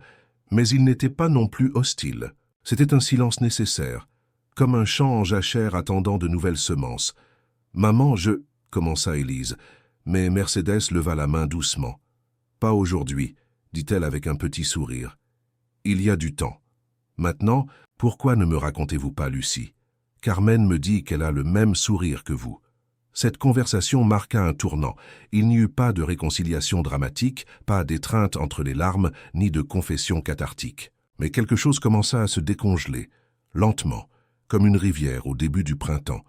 mais il n'était pas non plus hostile. C'était un silence nécessaire, comme un champ en jachère attendant de nouvelles semences. « Maman, je... » commença Élise, mais Mercedes leva la main doucement. « Pas aujourd'hui, » dit-elle avec un petit sourire. « Il y a du temps. Maintenant, pourquoi ne me racontez-vous pas, Lucie? Carmen me dit qu'elle a le même sourire que vous. » Cette conversation marqua un tournant. Il n'y eut pas de réconciliation dramatique, pas d'étreinte entre les larmes, ni de confession cathartique. Mais quelque chose commença à se décongeler, lentement, comme une rivière au début du printemps.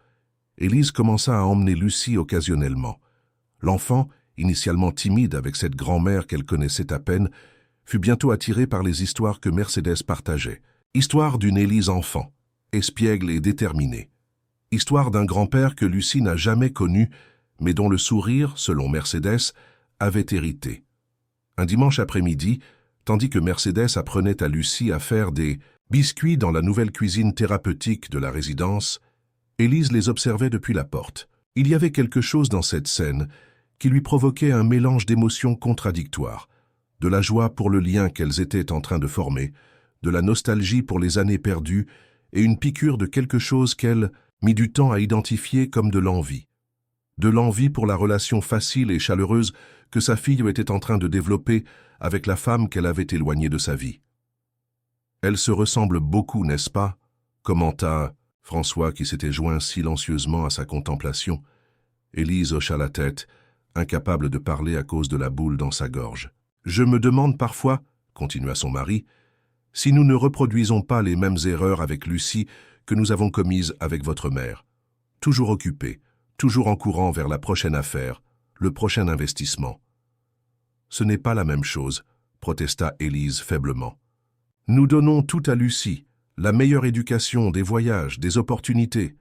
Élise commença à emmener Lucie occasionnellement. L'enfant, initialement timide avec cette grand-mère qu'elle connaissait à peine, fut bientôt attiré par les histoires que Mercedes partageait. Histoire d'une Élise enfant, espiègle et déterminée. Histoire d'un grand-père que Lucie n'a jamais connu, mais dont le sourire, selon Mercedes, avait hérité. Un dimanche après-midi, tandis que Mercedes apprenait à Lucie à faire des biscuits dans la nouvelle cuisine thérapeutique de la résidence, Élise les observait depuis la porte. Il y avait quelque chose dans cette scène qui lui provoquait un mélange d'émotions contradictoires, de la joie pour le lien qu'elles étaient en train de former, de la nostalgie pour les années perdues et une piqûre de quelque chose qu'elle mit du temps à identifier comme de l'envie. De l'envie pour la relation facile et chaleureuse que sa fille était en train de développer avec la femme qu'elle avait éloignée de sa vie. « Elle se ressemble beaucoup, n'est-ce pas ?» commenta François qui s'était joint silencieusement à sa contemplation. Élise hocha la tête, incapable de parler à cause de la boule dans sa gorge. « Je me demande parfois, » continua son mari, « si nous ne reproduisons pas les mêmes erreurs avec Lucie que nous avons commises avec votre mère. Toujours occupée, toujours en courant vers la prochaine affaire, le prochain investissement. » « Ce n'est pas la même chose, » protesta Élise faiblement. « Nous donnons tout à Lucie, la meilleure éducation, des voyages, des opportunités.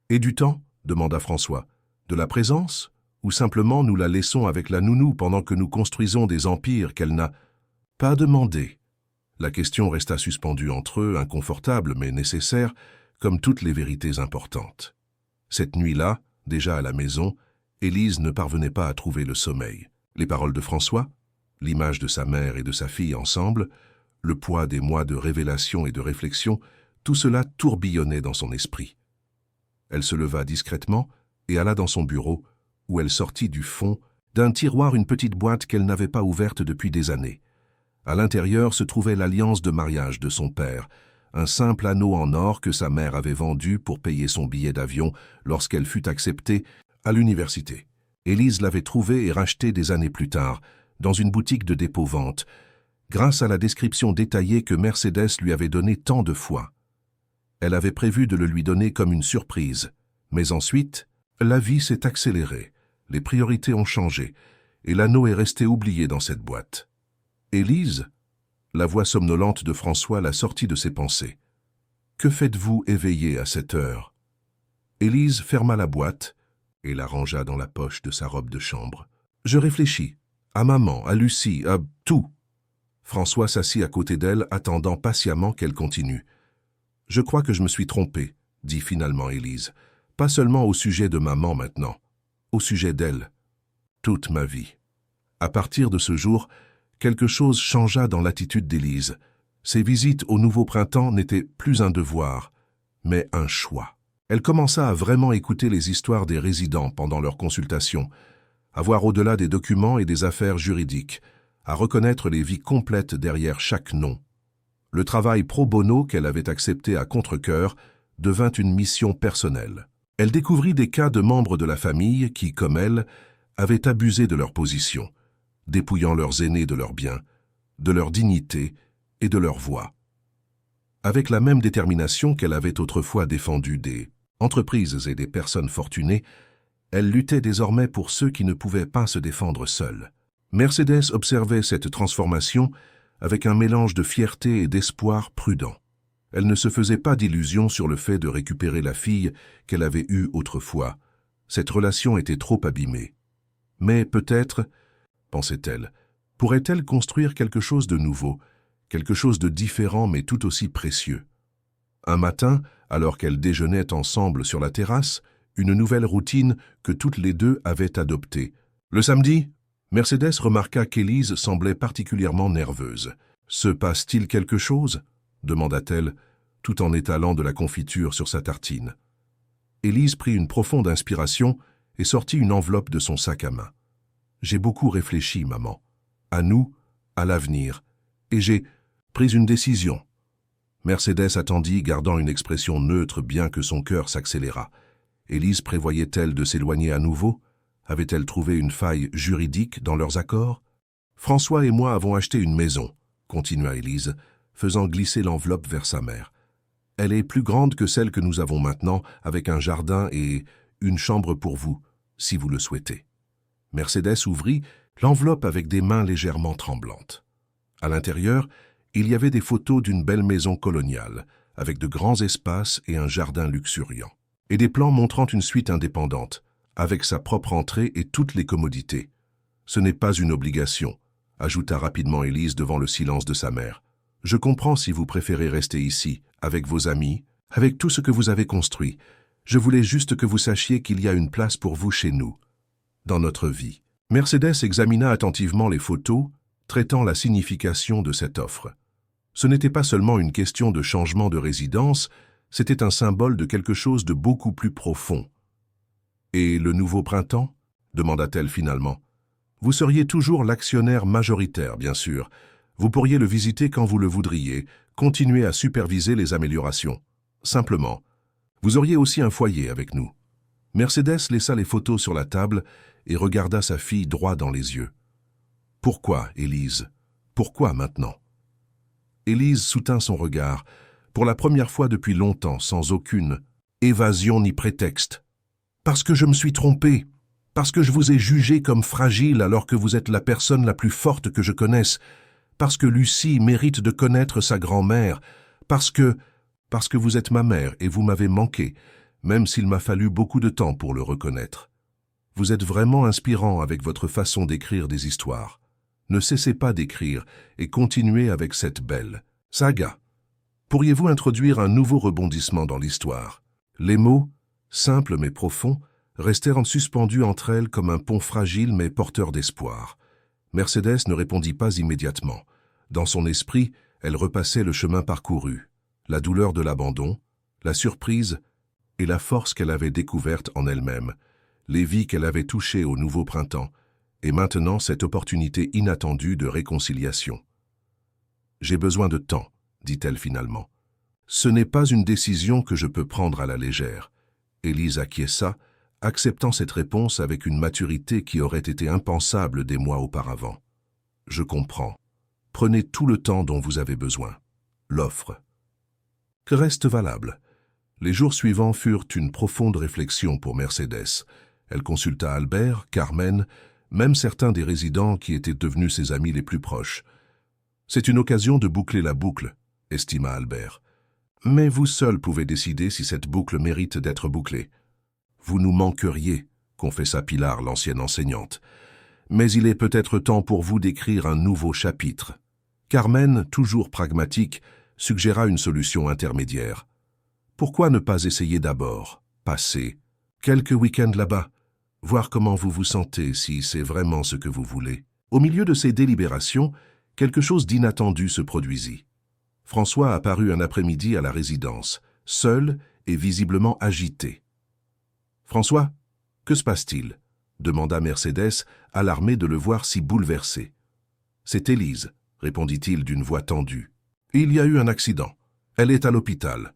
Et du temps ?» demanda François. « De la présence ? Ou simplement nous la laissons avec la nounou pendant que nous construisons des empires qu'elle n'a pas demandé ?» La question resta suspendue entre eux, inconfortable mais nécessaire, comme toutes les vérités importantes. Cette nuit-là, déjà à la maison, Élise ne parvenait pas à trouver le sommeil. Les paroles de François, l'image de sa mère et de sa fille ensemble, le poids des mois de révélation et de réflexion, tout cela tourbillonnait dans son esprit. Elle se leva discrètement et alla dans son bureau, où elle sortit du fond d'un tiroir une petite boîte qu'elle n'avait pas ouverte depuis des années. À l'intérieur se trouvait l'alliance de mariage de son père, un simple anneau en or que sa mère avait vendu pour payer son billet d'avion lorsqu'elle fut acceptée à l'université. Élise l'avait trouvé et racheté des années plus tard, dans une boutique de dépôt-vente, grâce à la description détaillée que Mercedes lui avait donnée tant de fois. Elle avait prévu de le lui donner comme une surprise, mais ensuite, la vie s'est accélérée, les priorités ont changé, et l'anneau est resté oublié dans cette boîte. « Élise ?» La voix somnolente de François la sortit de ses pensées. « Que faites-vous éveillée à cette heure ?» Élise ferma la boîte et la rangea dans la poche de sa robe de chambre. « Je réfléchis. À maman, à Lucie, à tout. » François s'assit à côté d'elle, attendant patiemment qu'elle continue. « Je crois que je me suis trompé, » dit finalement Élise. « Pas seulement au sujet de maman maintenant, au sujet d'elle. Toute ma vie. » À partir de ce jour, quelque chose changea dans l'attitude d'Élise. Ses visites au nouveau printemps n'étaient plus un devoir, mais un choix. Elle commença à vraiment écouter les histoires des résidents pendant leurs consultations, à voir au-delà des documents et des affaires juridiques, à reconnaître les vies complètes derrière chaque nom. Le travail pro bono qu'elle avait accepté à contre-cœur devint une mission personnelle. Elle découvrit des cas de membres de la famille qui, comme elle, avaient abusé de leur position, dépouillant leurs aînés de leurs biens, de leur dignité et de leur voix. Avec la même détermination qu'elle avait autrefois défendu des entreprises et des personnes fortunées, elle luttait désormais pour ceux qui ne pouvaient pas se défendre seuls. Mercedes observait cette transformation avec un mélange de fierté et d'espoir prudent. Elle ne se faisait pas d'illusions sur le fait de récupérer la fille qu'elle avait eue autrefois. Cette relation était trop abîmée. Mais peut-être, pensait-elle, pourrait-elle construire quelque chose de nouveau, quelque chose de différent mais tout aussi précieux. Un matin, alors qu'elles déjeunaient ensemble sur la terrasse, une nouvelle routine que toutes les deux avaient adoptée. Le samedi, Mercedes remarqua qu'Élise semblait particulièrement nerveuse. « Se passe-t-il quelque chose ?» demanda-t-elle, tout en étalant de la confiture sur sa tartine. Élise prit une profonde inspiration et sortit une enveloppe de son sac à main. « J'ai beaucoup réfléchi, maman. À nous, à l'avenir. Et j'ai pris une décision. » Mercedes attendit, gardant une expression neutre bien que son cœur s'accéléra. Élise prévoyait-elle de s'éloigner à nouveau? Avait-elle trouvé une faille juridique dans leurs accords? « François et moi avons acheté une maison, » continua Élise, faisant glisser l'enveloppe vers sa mère. « Elle est plus grande que celle que nous avons maintenant, avec un jardin et une chambre pour vous, si vous le souhaitez. » Mercedes ouvrit l'enveloppe avec des mains légèrement tremblantes. À l'intérieur, il y avait des photos d'une belle maison coloniale, avec de grands espaces et un jardin luxuriant, et des plans montrant une suite indépendante, avec sa propre entrée et toutes les commodités. « Ce n'est pas une obligation, » ajouta rapidement Élise devant le silence de sa mère. « Je comprends si vous préférez rester ici, avec vos amis, avec tout ce que vous avez construit. Je voulais juste que vous sachiez qu'il y a une place pour vous chez nous, dans notre vie. » Mercedes examina attentivement les photos, traitant la signification de cette offre. Ce n'était pas seulement une question de changement de résidence, c'était un symbole de quelque chose de beaucoup plus profond. « Et le nouveau printemps » demanda-t-elle finalement. « Vous seriez toujours l'actionnaire majoritaire, bien sûr. Vous pourriez le visiter quand vous le voudriez, continuer à superviser les améliorations. Simplement. Vous auriez aussi un foyer avec nous. » Mercedes laissa les photos sur la table et regarda sa fille droit dans les yeux. « Pourquoi, Élise? Pourquoi maintenant ?» Élise soutint son regard, pour la première fois depuis longtemps, sans aucune évasion ni prétexte. « Parce que je me suis trompée, parce que je vous ai jugé comme fragile alors que vous êtes la personne la plus forte que je connaisse, parce que Lucie mérite de connaître sa grand-mère, parce que vous êtes ma mère et vous m'avez manqué, même s'il m'a fallu beaucoup de temps pour le reconnaître. Vous êtes vraiment inspirant avec votre façon d'écrire des histoires. Ne cessez pas d'écrire et continuez avec cette belle saga. Pourriez-vous introduire un nouveau rebondissement dans l'histoire? » Les mots, simples mais profonds, restèrent suspendus entre elles comme un pont fragile mais porteur d'espoir. Mercedes ne répondit pas immédiatement. Dans son esprit, elle repassait le chemin parcouru, la douleur de l'abandon, la surprise et la force qu'elle avait découverte en elle-même, les vies qu'elle avait touchées au nouveau printemps, et maintenant cette opportunité inattendue de réconciliation. « J'ai besoin de temps, » dit-elle finalement. « Ce n'est pas une décision que je peux prendre à la légère. » Élise acquiesça, acceptant cette réponse avec une maturité qui aurait été impensable des mois auparavant. « Je comprends. Prenez tout le temps dont vous avez besoin. » L'offre. Que reste valable. Les jours suivants furent une profonde réflexion pour Mercedes. Elle consulta Albert, Carmen, même certains des résidents qui étaient devenus ses amis les plus proches. « C'est une occasion de boucler la boucle », estima Albert. « Mais vous seul pouvez décider si cette boucle mérite d'être bouclée. »« Vous nous manqueriez », confessa Pilar, l'ancienne enseignante. « Mais il est peut-être temps pour vous d'écrire un nouveau chapitre. » Carmen, toujours pragmatique, suggéra une solution intermédiaire. « Pourquoi ne pas essayer d'abord, passer quelques week-ends là-bas, voir comment vous vous sentez, si c'est vraiment ce que vous voulez. » Au milieu de ces délibérations, quelque chose d'inattendu se produisit. François apparut un après-midi à la résidence, seul et visiblement agité. « François, que se passe-t-il » demanda Mercedes, alarmée de le voir si bouleversé. « C'est Élise » répondit-il d'une voix tendue. « Il y a eu un accident. Elle est à l'hôpital. »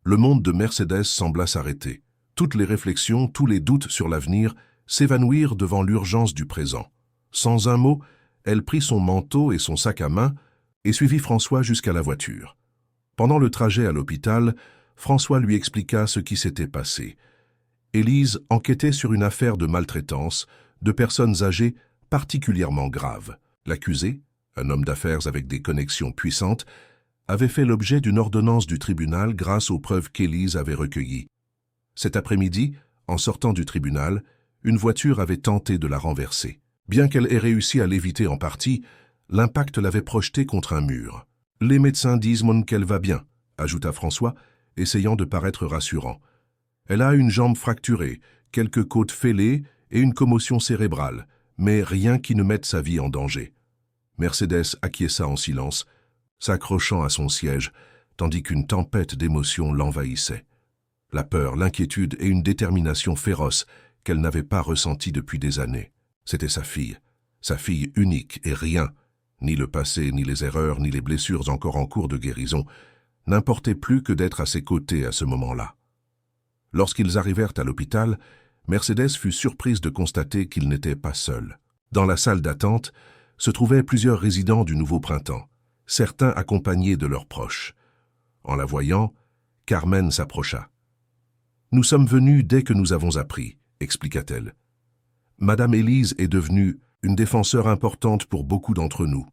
Le monde de Mercedes sembla s'arrêter. Toutes les réflexions, tous les doutes sur l'avenir s'évanouirent devant l'urgence du présent. Sans un mot, elle prit son manteau et son sac à main et suivit François jusqu'à la voiture. Pendant le trajet à l'hôpital, François lui expliqua ce qui s'était passé. Élise enquêtait sur une affaire de maltraitance de personnes âgées particulièrement graves. L'accusé, un homme d'affaires avec des connexions puissantes, avait fait l'objet d'une ordonnance du tribunal grâce aux preuves qu'Élise avait recueillies. Cet après-midi, en sortant du tribunal, une voiture avait tenté de la renverser. Bien qu'elle ait réussi à l'éviter en partie, l'impact l'avait projetée contre un mur. « Les médecins disent qu'elle va bien », ajouta François, essayant de paraître rassurant. « Elle a une jambe fracturée, quelques côtes fêlées et une commotion cérébrale, mais rien qui ne mette sa vie en danger. » Mercedes acquiesça en silence, s'accrochant à son siège, tandis qu'une tempête d'émotions l'envahissait. La peur, l'inquiétude et une détermination féroce qu'elle n'avait pas ressentie depuis des années. C'était sa fille unique et rien, ni le passé, ni les erreurs, ni les blessures encore en cours de guérison, n'importait plus que d'être à ses côtés à ce moment-là. Lorsqu'ils arrivèrent à l'hôpital, Mercedes fut surprise de constater qu'il n'était pas seul. Dans la salle d'attente se trouvaient plusieurs résidents du nouveau printemps, certains accompagnés de leurs proches. En la voyant, Carmen s'approcha. « Nous sommes venus dès que nous avons appris », expliqua-t-elle. « Madame Élise est devenue une défenseur importante pour beaucoup d'entre nous. »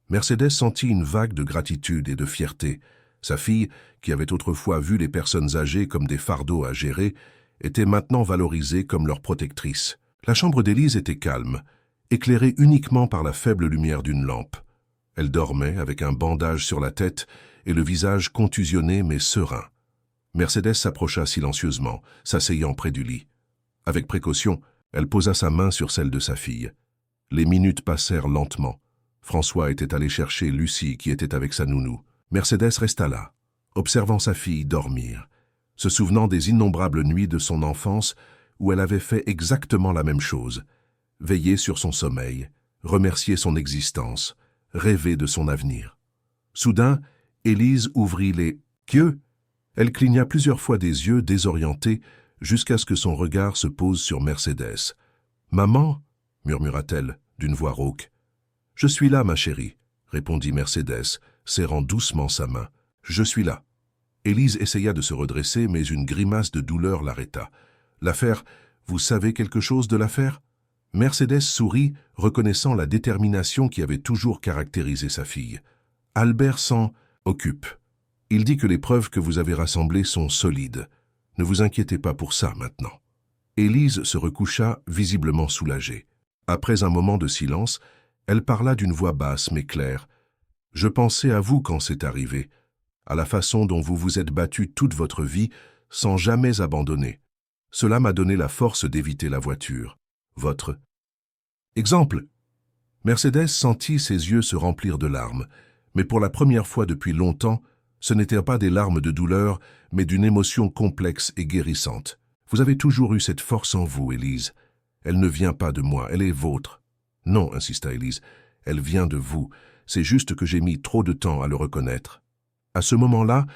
Mercedes sentit une vague de gratitude et de fierté. Sa fille, qui avait autrefois vu les personnes âgées comme des fardeaux à gérer, était maintenant valorisée comme leur protectrice. La chambre d'Élise était calme, éclairée uniquement par la faible lumière d'une lampe. Elle dormait avec un bandage sur la tête et le visage contusionné mais serein. Mercedes s'approcha silencieusement, s'asseyant près du lit. Avec précaution, Elle posa sa main sur celle de sa fille. Les minutes passèrent lentement. François était allé chercher Lucie qui était avec sa nounou. Mercedes resta là, observant sa fille dormir, se souvenant des innombrables nuits de son enfance où elle avait fait exactement la même chose, veiller sur son sommeil, remercier son existence, rêver de son avenir. Soudain, Élise ouvrit les yeux. Elle cligna plusieurs fois des yeux désorientés jusqu'à ce que son regard se pose sur Mercedes. « Maman » murmura-t-elle d'une voix rauque. « Je suis là, ma chérie » répondit Mercedes, serrant doucement sa main. « Je suis là. » Élise essaya de se redresser, mais une grimace de douleur l'arrêta. « L'affaire, vous savez quelque chose de l'affaire » Mercedes sourit, reconnaissant la détermination qui avait toujours caractérisé sa fille. « Albert s'en occupe. Il dit que les preuves que vous avez rassemblées sont solides. Ne vous inquiétez pas pour ça maintenant. » Élise se recoucha, visiblement soulagée. Après un moment de silence, elle parla d'une voix basse mais claire. « Je pensais à vous quand c'est arrivé, à la façon dont vous vous êtes battu toute votre vie sans jamais abandonner. Cela m'a donné la force d'éviter la voiture. Votre exemple !» Mercedes sentit ses yeux se remplir de larmes, mais pour la première fois depuis longtemps, ce n'étaient pas des larmes de douleur, mais d'une émotion complexe et guérissante. « Vous avez toujours eu cette force en vous, Élise. Elle ne vient pas de moi, elle est vôtre. »« Non, » insista Élise, « elle vient de vous. C'est juste que j'ai mis trop de temps à le reconnaître. » À ce moment-là,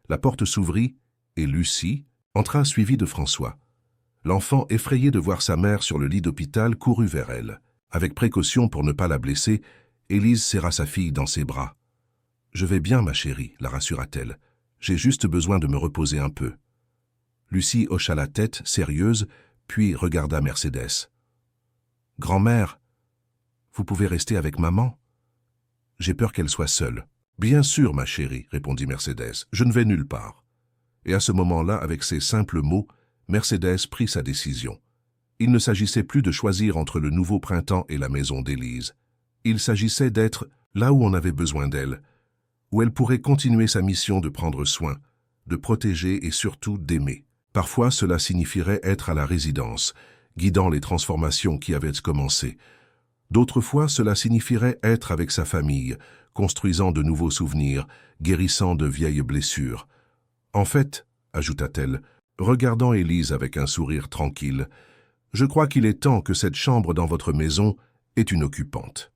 la porte s'ouvrit et Lucie entra suivie de François. L'enfant, effrayé de voir sa mère sur le lit d'hôpital, courut vers elle. Avec précaution pour ne pas la blesser, Élise serra sa fille dans ses bras. « Je vais bien, ma chérie, » la rassura-t-elle. « J'ai juste besoin de me reposer un peu. » Lucie hocha la tête, sérieuse, puis regarda Mercedes. « Grand-mère, vous pouvez rester avec maman? J'ai peur qu'elle soit seule. »« Bien sûr, ma chérie, » répondit Mercedes, « je ne vais nulle part. » Et à ce moment-là, avec ces simples mots, Mercedes prit sa décision. Il ne s'agissait plus de choisir entre le nouveau printemps et la maison d'Élise. Il s'agissait d'être là où on avait besoin d'elle, où elle pourrait continuer sa mission de prendre soin, de protéger et surtout d'aimer. Parfois, cela signifierait être à la résidence, guidant les transformations qui avaient commencé. D'autres fois, cela signifierait être avec sa famille, construisant de nouveaux souvenirs, guérissant de vieilles blessures. En fait, ajouta-t-elle, regardant Élise avec un sourire tranquille, je crois qu'il est temps que cette chambre dans votre maison est une occupante.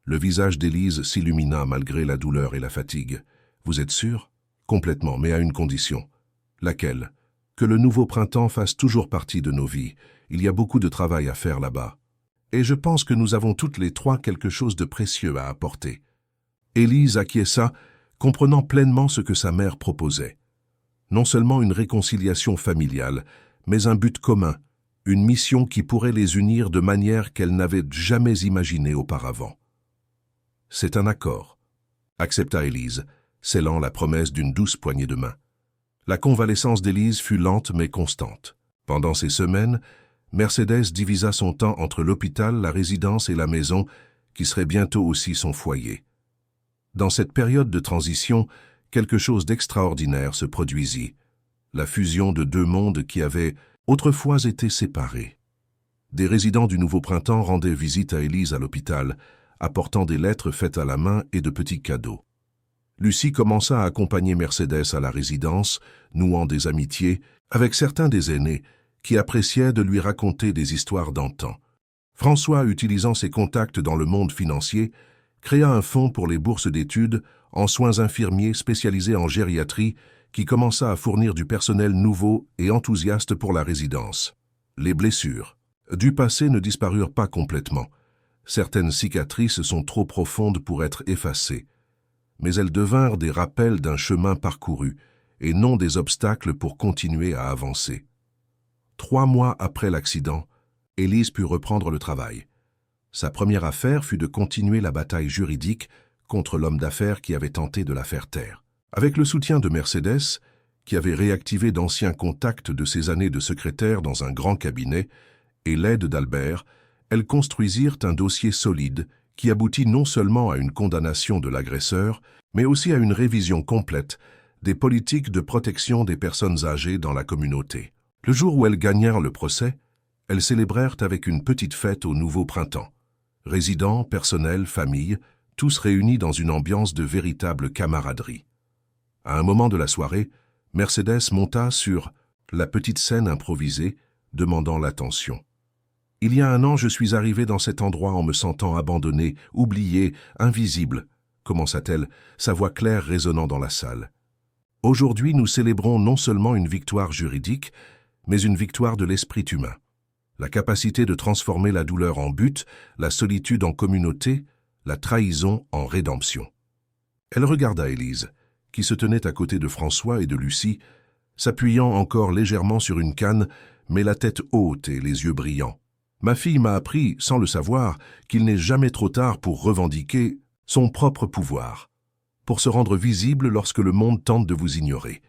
Le visage d'Élise s'illumina malgré la douleur et la fatigue. Vous êtes sûr? Complètement, mais à une condition. Laquelle? Que le nouveau printemps fasse toujours partie de nos vies. Il y a beaucoup de travail à faire là-bas. Et je pense que nous avons toutes les trois quelque chose de précieux à apporter. Élise acquiesça, comprenant pleinement ce que sa mère proposait. Non seulement une réconciliation familiale, mais un but commun, une mission qui pourrait les unir de manière qu'elles n'avaient jamais imaginée auparavant. « C'est un accord », accepta Élise, scellant la promesse d'une douce poignée de main. La convalescence d'Élise fut lente mais constante. Pendant ces semaines, Mercedes divisa son temps entre l'hôpital, la résidence et la maison, qui serait bientôt aussi son foyer. Dans cette période de transition, quelque chose d'extraordinaire se produisit, la fusion de deux mondes qui avaient autrefois été séparés. Des résidents du Nouveau Printemps rendaient visite à Élise à l'hôpital, apportant des lettres faites à la main et de petits cadeaux. Lucie commença à accompagner Mercedes à la résidence, nouant des amitiés avec certains des aînés qui appréciaient de lui raconter des histoires d'antan. François, utilisant ses contacts dans le monde financier, créa un fonds pour les bourses d'études en soins infirmiers spécialisés en gériatrie qui commença à fournir du personnel nouveau et enthousiaste pour la résidence. Les blessures du passé ne disparurent pas complètement. Certaines cicatrices sont trop profondes pour être effacées, mais elles devinrent des rappels d'un chemin parcouru et non des obstacles pour continuer à avancer. 3 mois après l'accident, Élise put reprendre le travail. Sa première affaire fut de continuer la bataille juridique contre l'homme d'affaires qui avait tenté de la faire taire. Avec le soutien de Mercedes, qui avait réactivé d'anciens contacts de ses années de secrétaire dans un grand cabinet, et l'aide d'Albert, elles construisirent un dossier solide qui aboutit non seulement à une condamnation de l'agresseur, mais aussi à une révision complète des politiques de protection des personnes âgées dans la communauté. Le jour où elles gagnèrent le procès, elles célébrèrent avec une petite fête au nouveau printemps. Résidents, personnel, famille, tous réunis dans une ambiance de véritable camaraderie. À un moment de la soirée, Mercedes monta sur la petite scène improvisée, demandant l'attention. « Il y a un an, je suis arrivée dans cet endroit en me sentant abandonnée, oubliée, invisible, » commença-t-elle, sa voix claire résonnant dans la salle. « Aujourd'hui, nous célébrons non seulement une victoire juridique, mais une victoire de l'esprit humain. La capacité de transformer la douleur en but, la solitude en communauté, la trahison en rédemption. » Elle regarda Élise, qui se tenait à côté de François et de Lucie, s'appuyant encore légèrement sur une canne, mais la tête haute et les yeux brillants. « Ma fille m'a appris, sans le savoir, qu'il n'est jamais trop tard pour revendiquer son propre pouvoir, pour se rendre visible lorsque le monde tente de vous ignorer.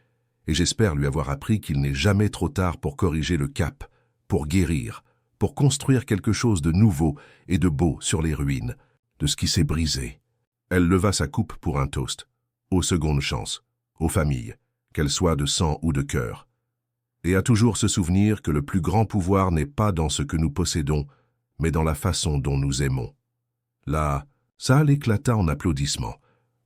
Et j'espère lui avoir appris qu'il n'est jamais trop tard pour corriger le cap, pour guérir, pour construire quelque chose de nouveau et de beau sur les ruines de ce qui s'est brisé. » Elle leva sa coupe pour un toast. Aux secondes chances, aux familles, qu'elles soient de sang ou de cœur. Et à toujours se souvenir que le plus grand pouvoir n'est pas dans ce que nous possédons, mais dans la façon dont nous aimons. La salle éclata en applaudissements.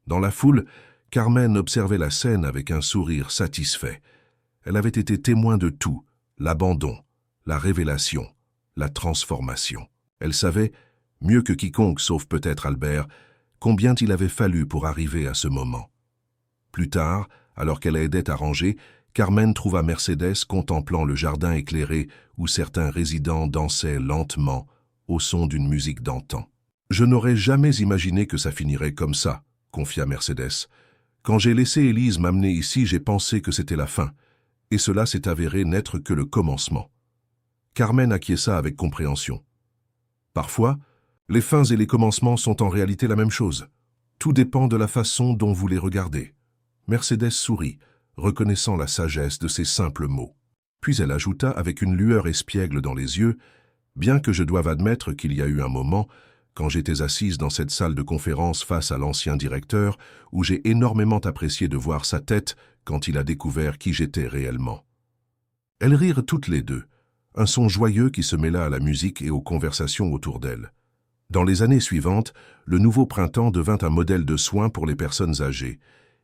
Dans la foule, Carmen observait la scène avec un sourire satisfait. Elle avait été témoin de tout, l'abandon, la révélation, la transformation. Elle savait, mieux que quiconque sauf peut-être Albert, combien il avait fallu pour arriver à ce moment. Plus tard, alors qu'elle aidait à ranger, Carmen trouva Mercedes contemplant le jardin éclairé où certains résidents dansaient lentement au son d'une musique d'antan. « Je n'aurais jamais imaginé que ça finirait comme ça, » confia Mercedes. « Quand j'ai laissé Élise m'amener ici, j'ai pensé que c'était la fin, et cela s'est avéré n'être que le commencement. » Carmen acquiesça avec compréhension. Parfois, les fins et les commencements sont en réalité la même chose. Tout dépend de la façon dont vous les regardez. Mercedes sourit, reconnaissant la sagesse de ces simples mots. Puis elle ajouta avec une lueur espiègle dans les yeux, bien que je doive admettre qu'il y a eu un moment, quand j'étais assise dans cette salle de conférence face à l'ancien directeur, où j'ai énormément apprécié de voir sa tête quand il a découvert qui j'étais réellement. Elles rirent toutes les deux, un son joyeux qui se mêla à la musique et aux conversations autour d'elles. Dans les années suivantes, le nouveau printemps devint un modèle de soins pour les personnes âgées.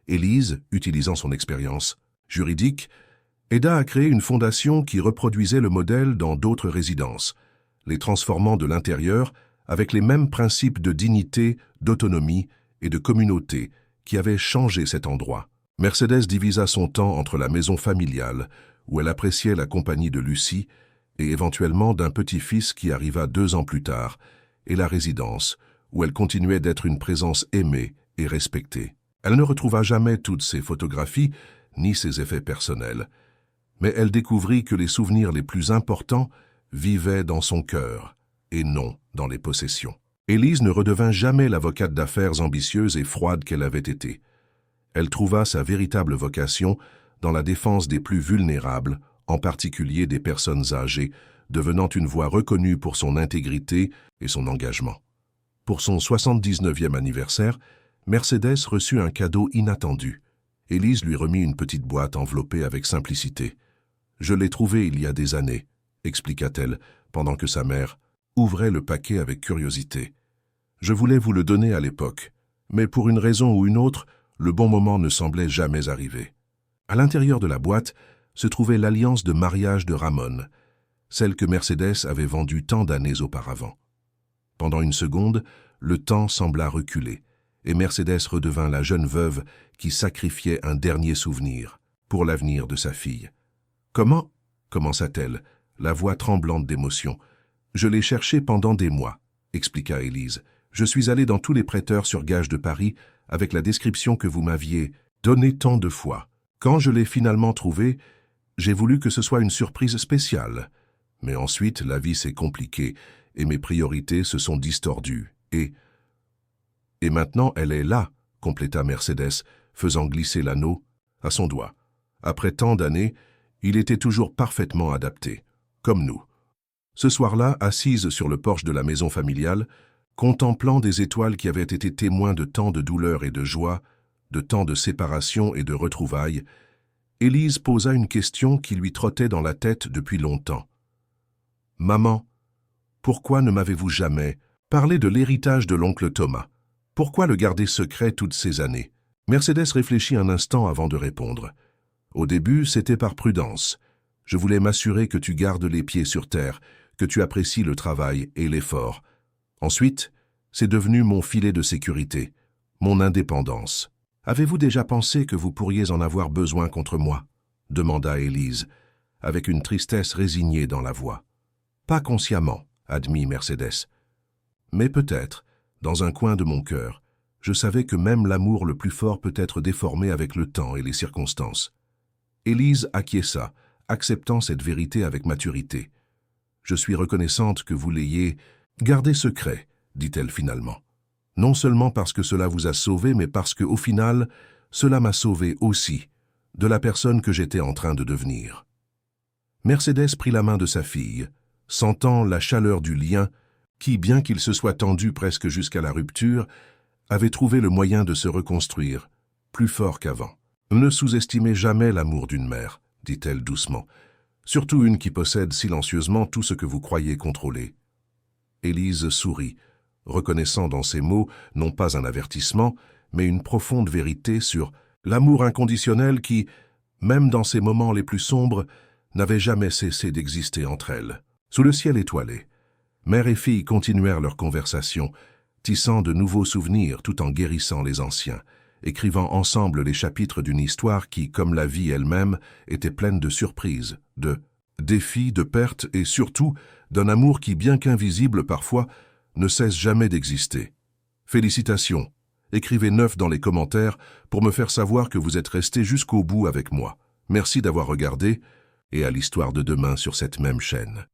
Élise, utilisant son expérience juridique, aida à créer une fondation qui reproduisait le modèle dans d'autres résidences, les transformant de l'intérieur avec les mêmes principes de dignité, d'autonomie et de communauté qui avaient changé cet endroit. Mercedes divisa son temps entre la maison familiale, où elle appréciait la compagnie de Lucie, et éventuellement d'un petit-fils qui arriva 2 ans plus tard, et la résidence, où elle continuait d'être une présence aimée et respectée. Elle ne retrouva jamais toutes ses photographies, ni ses effets personnels, mais elle découvrit que les souvenirs les plus importants vivaient dans son cœur, et non dans les possessions. Élise ne redevint jamais l'avocate d'affaires ambitieuse et froide qu'elle avait été. Elle trouva sa véritable vocation dans la défense des plus vulnérables, en particulier des personnes âgées, devenant une voix reconnue pour son intégrité et son engagement. Pour son 79e anniversaire, Mercedes reçut un cadeau inattendu. Élise lui remit une petite boîte enveloppée avec simplicité. « Je l'ai trouvée il y a des années », expliqua-t-elle, pendant que sa mère ouvrait le paquet avec curiosité. « Je voulais vous le donner à l'époque, mais pour une raison ou une autre, le bon moment ne semblait jamais arriver. » À l'intérieur de la boîte se trouvait l'alliance de mariage de Ramon, celle que Mercedes avait vendue tant d'années auparavant. Pendant une seconde, le temps sembla reculer, et Mercedes redevint la jeune veuve qui sacrifiait un dernier souvenir pour l'avenir de sa fille. « Comment ?» commença-t-elle, la voix tremblante d'émotion. « Je l'ai cherché pendant des mois, » expliqua Élise. « Je suis allée dans tous les prêteurs sur gage de Paris avec la description que vous m'aviez donnée tant de fois. Quand je l'ai finalement trouvée, j'ai voulu que ce soit une surprise spéciale. Mais ensuite, la vie s'est compliquée et mes priorités se sont distordues. Et maintenant, elle est là, » compléta Mercedes, faisant glisser l'anneau à son doigt. Après tant d'années, il était toujours parfaitement adapté, comme nous. Ce soir-là, assise sur le porche de la maison familiale, contemplant des étoiles qui avaient été témoins de tant de douleur et de joie, de tant de séparation et de retrouvailles, Élise posa une question qui lui trottait dans la tête depuis longtemps. Maman, pourquoi ne m'avez-vous jamais parlé de l'héritage de l'oncle Thomas? Pourquoi le garder secret toutes ces années? Mercedes réfléchit un instant avant de répondre. Au début, c'était par prudence. Je voulais m'assurer que tu gardes les pieds sur terre, que tu apprécies le travail et l'effort. Ensuite, c'est devenu mon filet de sécurité, mon indépendance. Avez-vous déjà pensé que vous pourriez en avoir besoin contre moi? Demanda Élise, avec une tristesse résignée dans la voix. Pas consciemment, admit Mercedes. Mais peut-être, dans un coin de mon cœur, je savais que même l'amour le plus fort peut être déformé avec le temps et les circonstances. Élise acquiesça, acceptant cette vérité avec maturité. Je suis reconnaissante que vous l'ayez gardé secret, dit-elle finalement. Non seulement parce que cela vous a sauvé, mais parce que, au final, cela m'a sauvé aussi, de la personne que j'étais en train de devenir. Mercedes prit la main de sa fille, sentant la chaleur du lien qui, bien qu'il se soit tendu presque jusqu'à la rupture, avait trouvé le moyen de se reconstruire, plus fort qu'avant. Ne sous-estimez jamais l'amour d'une mère, dit-elle doucement, surtout une qui possède silencieusement tout ce que vous croyez contrôler. Élise sourit, reconnaissant dans ces mots non pas un avertissement, mais une profonde vérité sur l'amour inconditionnel qui, même dans ces moments les plus sombres, n'avait jamais cessé d'exister entre elles. Sous le ciel étoilé, mère et fille continuèrent leur conversation, tissant de nouveaux souvenirs tout en guérissant les anciens, écrivant ensemble les chapitres d'une histoire qui, comme la vie elle-même, était pleine de surprises, de défis, de pertes et surtout d'un amour qui, bien qu'invisible parfois, ne cesse jamais d'exister. Félicitations. Écrivez 9 dans les commentaires pour me faire savoir que vous êtes restés jusqu'au bout avec moi. Merci d'avoir regardé et à l'histoire de demain sur cette même chaîne.